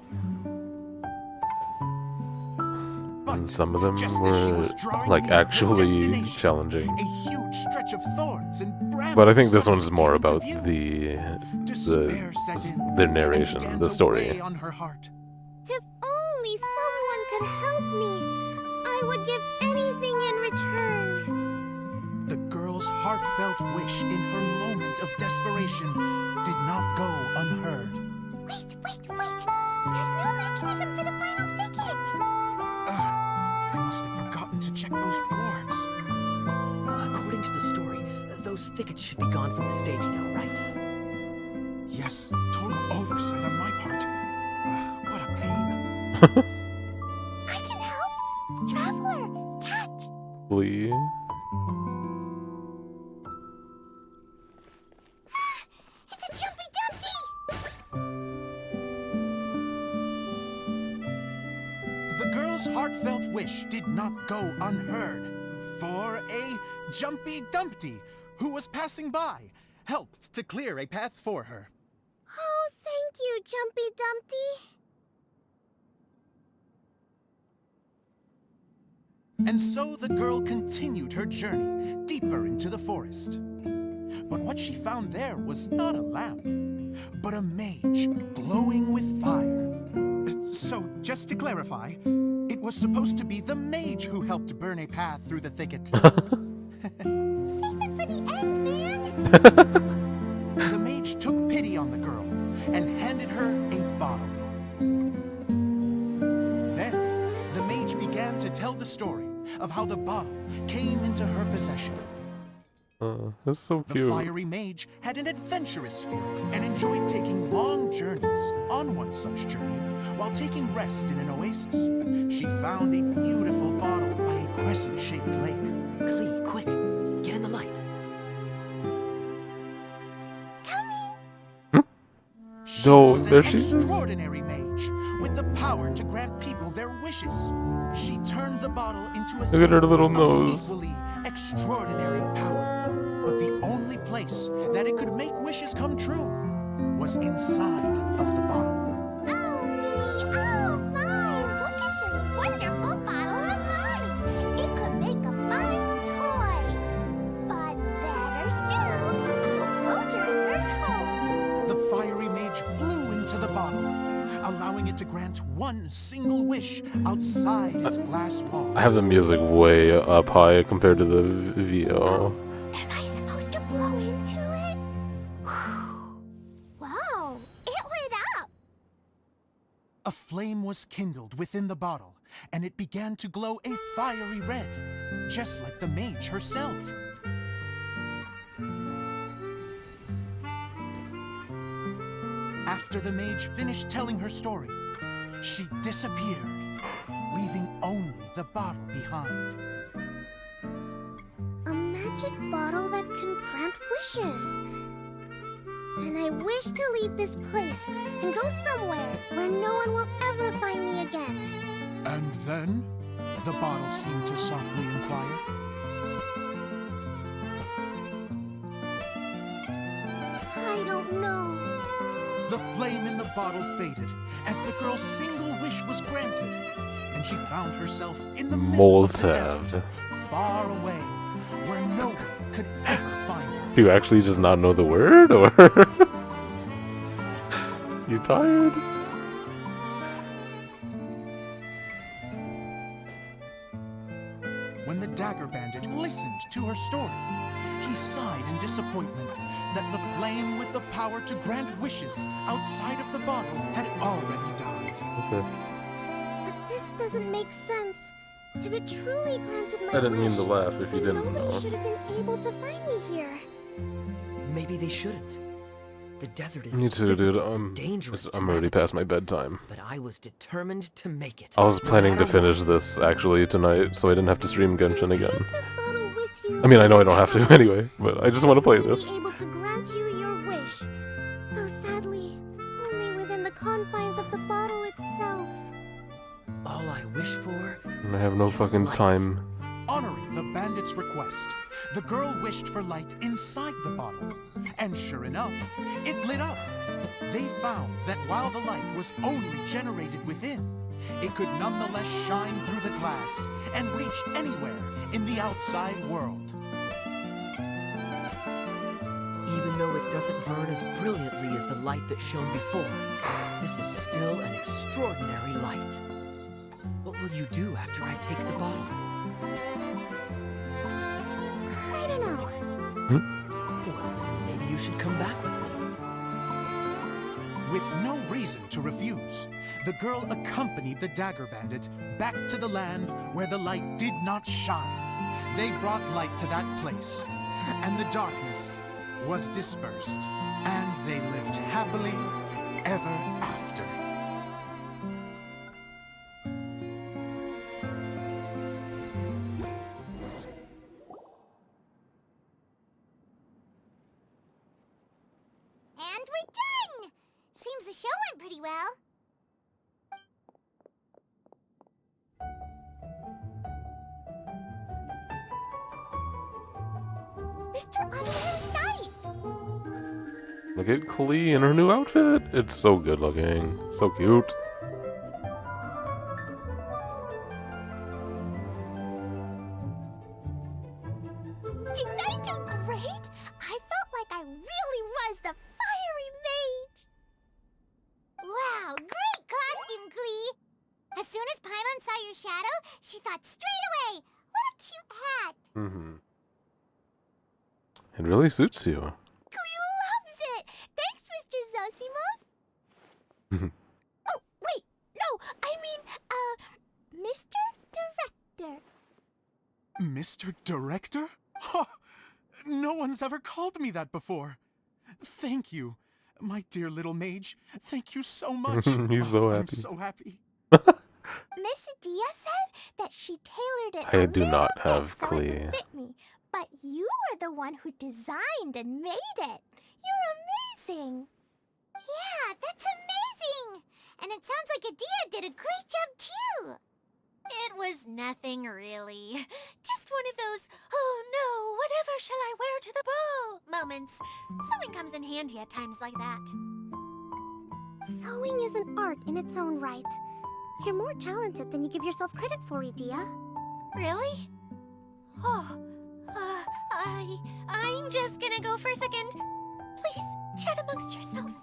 And some of them were like actually challenging. A huge stretch of thorns and brambles. But I think this one's more about Despair set in, their and narration, began the to story. weigh on her heart. If only someone could help me, I would give anything in return. The girl's heartfelt wish in her moment of desperation did not go unheard. Wait! There's no mechanism for the final thicket! Ugh, I must have forgotten to check those boards. According to the story, those thickets should be gone from the stage now, right? Yes, total oversight on my part. Ugh, what a pain. I can help! Traveler! Cat! Please. It's a Jumpy Dumpty! The girl's heartfelt wish did not go unheard, for a Jumpy Dumpty, who was passing by, helped to clear a path for her. Oh, thank you, Jumpy Dumpty. And so the girl continued her journey deeper into the forest. But what she found there was not a lamp, but a mage glowing with fire. So, just to clarify, it was supposed to be the mage who helped burn a path through the thicket. Save it for the end, man! The mage took pity on the girl and handed her a bottle. Then, the mage began to tell the story of how the bottle came into her possession. That's so The cute. fiery mage had an adventurous spirit and enjoyed taking long journeys. On one such journey, while taking rest in an oasis, she found a beautiful bottle by a crescent-shaped lake. Klee, quick, get in the light. She Oh, was an there she is. extraordinary mage with the power to grant people their wishes. She turned the bottle into a Look at her thing little of nose. equally extraordinary power. But the only place that it could make wishes come true was inside of the bottle. Oh me, oh my! Look at this wonderful bottle of mine! It could make a fine toy! But better still, a sojourner's home! The fiery mage blew into the bottle, allowing it to grant one single wish outside its glass wall. I have the music way up high compared to the VO. Am I supposed to blow into it? Wow, it lit up! A flame was kindled within the bottle, and it began to glow a fiery red, just like the mage herself. After the mage finished telling her story, she disappeared, leaving only the bottle behind. A magic bottle that can grant wishes. And I wish to leave this place and go somewhere where no one will ever find me again. And then, the bottle seemed to softly inquire. I don't know. The flame in the bottle faded as the girl's single wish was granted, and she found herself in the middle of the desert, Moltev. far away, where no one could ever find her. Do you actually just not know the word, or you tired? When the dagger bandit listened to her story, he sighed in disappointment that the flame with the power to grant wishes outside of the bottle had already died. Okay. But this doesn't make sense. If it truly granted my I didn't mean to wish, laugh if you then didn't nobody know. should have been able to find me here. Maybe they shouldn't. The desert is Me too, dude. difficult and dangerous to I'm already past my navigate. bedtime. But I was determined to make it. I was no planning to matter finish what. this actually tonight, so I didn't have to stream Genshin again. Take this bottle with you. I mean, I know I don't have to anyway, but I just want to play Be this. able to grant you your wish, though sadly, only within the confines of the bottle itself. All I wish for And I have no fucking time. Honoring the bandit's request, the girl wished for light inside the bottle, and sure enough, it lit up. They found that while the light was only generated within, it could nonetheless shine through the glass and reach anywhere in the outside world. Even though it doesn't burn as brilliantly as the light that shone before, this is still an extraordinary light. What will you do after I take the bottle? I don't know. Well, then maybe you should come back with me. With no reason to refuse, the girl accompanied the dagger bandit back to the land where the light did not shine. They brought light to that place, and the darkness was dispersed, and they lived happily ever after. And we're done! Seems the show went pretty well. Mr. Unreal Look at Klee in her new outfit. It's so good looking. So cute. Didn't I do great? I felt like I really was the fiery mage. Wow, great costume, Klee. As soon as Paimon saw your shadow, she thought straight away, what a cute hat. Mm-hmm. It really suits you. Klee loves it. Thanks, Mr. Zosimos. Oh, wait, no, I mean, Mr. Director. Mr. Director? Ha! No one's ever called me that before. Thank you, my dear little mage. Thank you so much. He's so I'm happy. so happy. Miss Adia said that she tailored it I a do little not bit have so it Klee. would fit me. But you were the one who designed and made it. You're amazing. Yeah, that's amazing! And it sounds like Adia did a great job too! It was nothing really. Just one of those, oh no, whatever shall I wear to the ball moments. Sewing comes in handy at times like that. Sewing is an art in its own right. You're more talented than you give yourself credit for, Adia. Really? Oh, I'm just gonna go for a second. Please, chat amongst yourselves.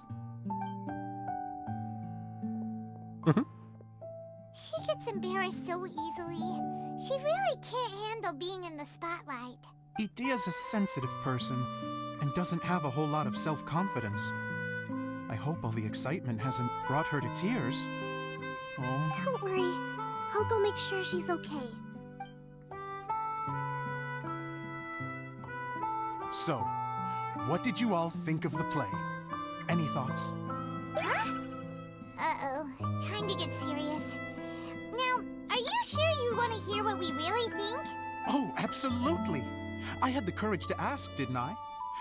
She gets embarrassed so easily. She really can't handle being in the spotlight. Adia's a sensitive person and doesn't have a whole lot of self-confidence. I hope all the excitement hasn't brought her to tears. Oh. Don't worry. I'll go make sure she's okay. So, what did you all think of the play? Any thoughts? Uh-oh. Time to get serious. Now, are you sure you want to hear what we really think? Oh, absolutely! I had the courage to ask, didn't I?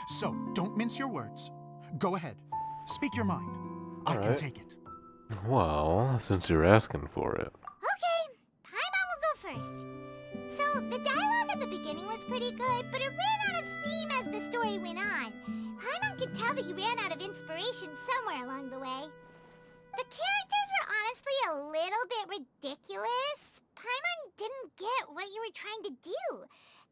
So, don't mince your words. Go ahead. Speak your mind. I can Alright. take it. Well, since you're asking for it. Okay, Paimon will go first. So, the dialogue at the beginning was pretty good, but it ran out of steam as the story went on. Paimon could tell that you ran out of inspiration somewhere along the way. The characters were honestly a little bit ridiculous. Paimon didn't get what you were trying to do.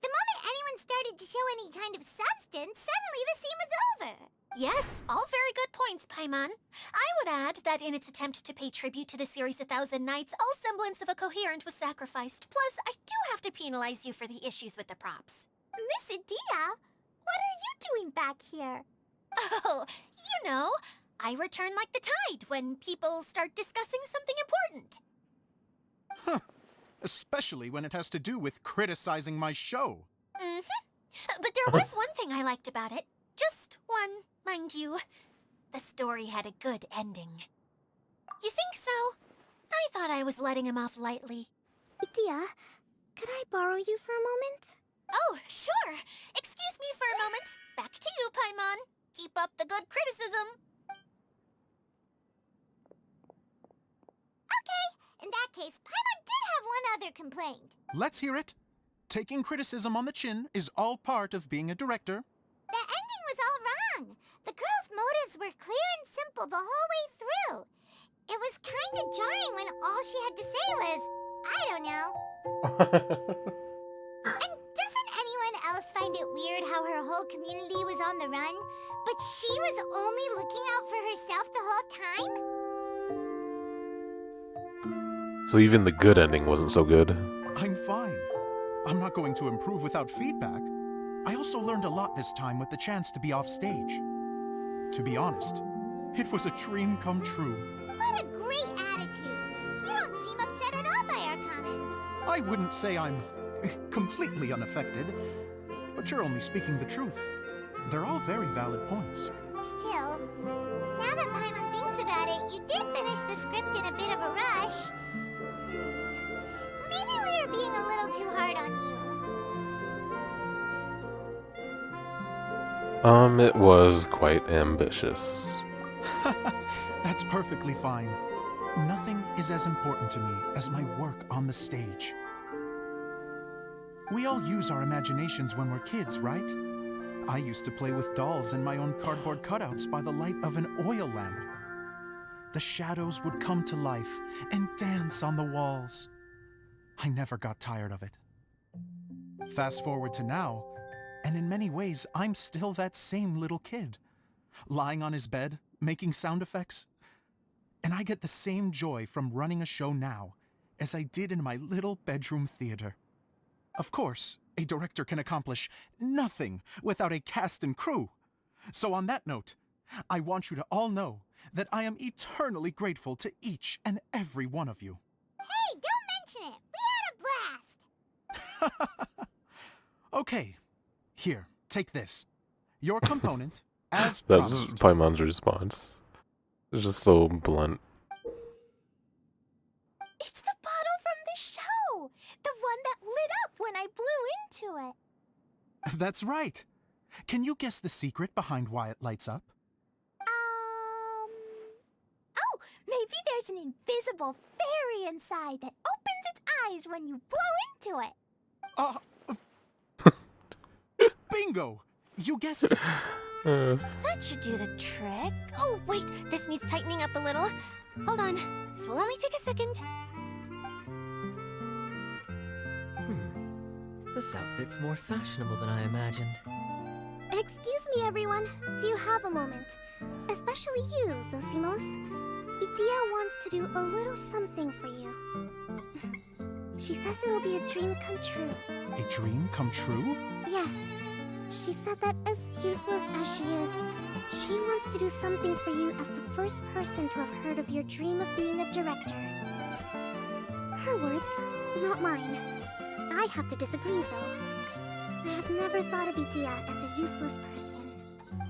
The moment anyone started to show any kind of substance, suddenly the scene was over. Yes, all very good points, Paimon. I would add that in its attempt to pay tribute to the series 1,000 Nights, all semblance of a coherent was sacrificed. Plus, I do have to penalize you for the issues with the props. Miss Adia, what are you doing back here? Oh, you know, I return like the tide when people start discussing something important. Huh. Especially when it has to do with criticizing my show. Mm-hmm. But there was one thing I liked about it. Just one, mind you. The story had a good ending. You think so? I thought I was letting him off lightly. Adia, could I borrow you for a moment? Oh, sure. Excuse me for a moment. Back to you, Paimon. Keep up the good criticism. Okay, in that case, Paimon did have one other complaint. Let's hear it. Taking criticism on the chin is all part of being a director. The ending was all wrong. The girl's motives were clear and simple the whole way through. It was kind of jarring when all she had to say was, I don't know. And doesn't anyone else find it weird how her whole community was on the run, but she was only looking out for herself the whole time? So even the good ending wasn't so good. I'm fine. I'm not going to improve without feedback. I also learned a lot this time with the chance to be off stage. To be honest, it was a dream come true. What a great attitude. You don't seem upset at all by our comments. I wouldn't say I'm completely unaffected, but you're only speaking the truth. They're all very valid points. Still, now that Paimon thinks about it, you did finish the script in a bit of a rush. Maybe we were being a little too hard on you. It was quite ambitious. That's perfectly fine. Nothing is as important to me as my work on the stage. We all use our imaginations when we're kids, right? I used to play with dolls and my own cardboard cutouts by the light of an oil lamp. The shadows would come to life and dance on the walls. I never got tired of it. Fast forward to now, and in many ways, I'm still that same little kid, lying on his bed, making sound effects. And I get the same joy from running a show now as I did in my little bedroom theater. Of course, a director can accomplish nothing without a cast and crew. So on that note, I want you to all know that I am eternally grateful to each and every one of you. Hey, don't mention it. We had a blast. Okay, here, take this. Your component, as That's promised. Paimon's response. It's just so blunt. It's the bottle from the show! The one that lit up when I blew into it. That's right. Can you guess the secret behind why it lights up? Oh, maybe there's an invisible fairy inside that opens its eyes when you blow into it. Bingo! You guessed it. That should do the trick. Oh, wait, this needs tightening up a little. Hold on, this will only take a second. This outfit's more fashionable than I imagined. Excuse me, everyone. Do you have a moment? Especially you, Zosimos. Idea wants to do a little something for you. She says it'll be a dream come true. A dream come true? Yes. She said that as useless as she is, she wants to do something for you as the first person to have heard of your dream of being a director. Her words, not mine. I have to disagree, though. I have never thought of Idea as a useless person.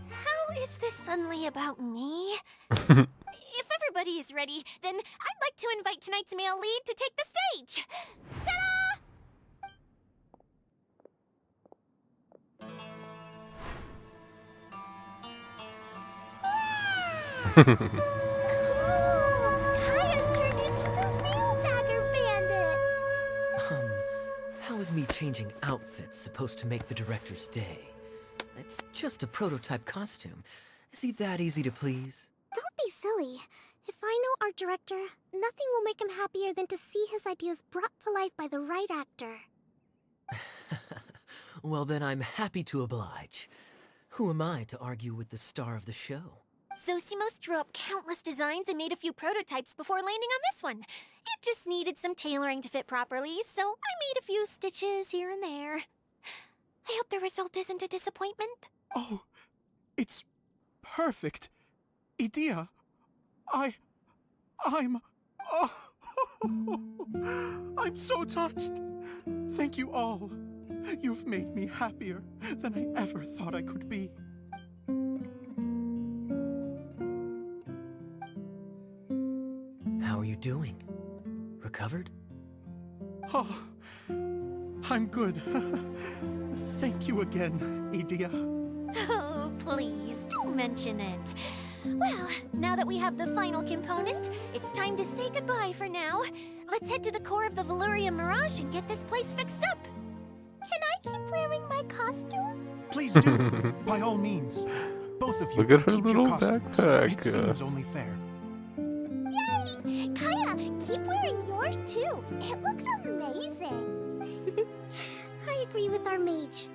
How is this suddenly about me? If everybody is ready, then I'd like to invite tonight's male lead to take the stage. Ta-da! Kaya's turned into the real Dagger Bandit! How is me changing outfits supposed to make the director's day? It's just a prototype costume. Is he that easy to please? Don't be silly. If I know our director, nothing will make him happier than to see his ideas brought to life by the right actor. Well, then I'm happy to oblige. Who am I to argue with the star of the show? Zosimos drew up countless designs and made a few prototypes before landing on this one. It just needed some tailoring to fit properly, so I made a few stitches here and there. I hope the result isn't a disappointment. Oh, it's perfect. Idea, I'm... Oh, I'm so touched. Thank you all. You've made me happier than I ever thought I could be. How are you doing? Recovered? Oh, I'm good. Thank you again, Idea. Oh, please, don't mention it. Well, now that we have the final component, it's time to say goodbye for now. Let's head to the core of the Valuria Mirage and get this place fixed up. Can I keep wearing my costume? Please do, by all means. Both of you Look at can her keep little your costumes. backpack. It seems only fair. Yay! Kaya, keep wearing yours too. It looks amazing. I agree with our mage.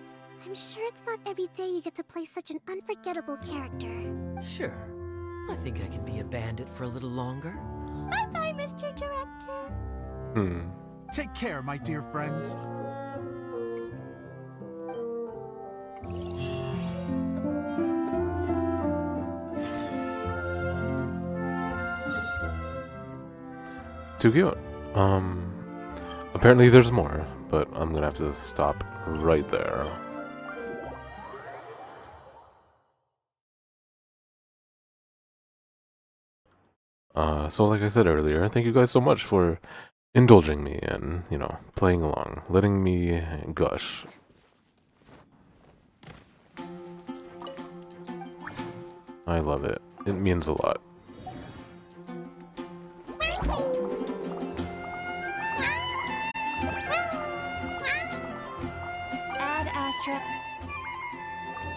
I'm sure it's not every day you get to play such an unforgettable character. Sure. I think I can be a bandit for a little longer. Bye-bye, Mr. Director. Take care, my dear friends. Too cute. Apparently there's more, but I'm gonna have to stop right there. So like I said earlier, thank you guys so much for indulging me and, you know, playing along, letting me gush. I love it. It means a lot. Add asterisk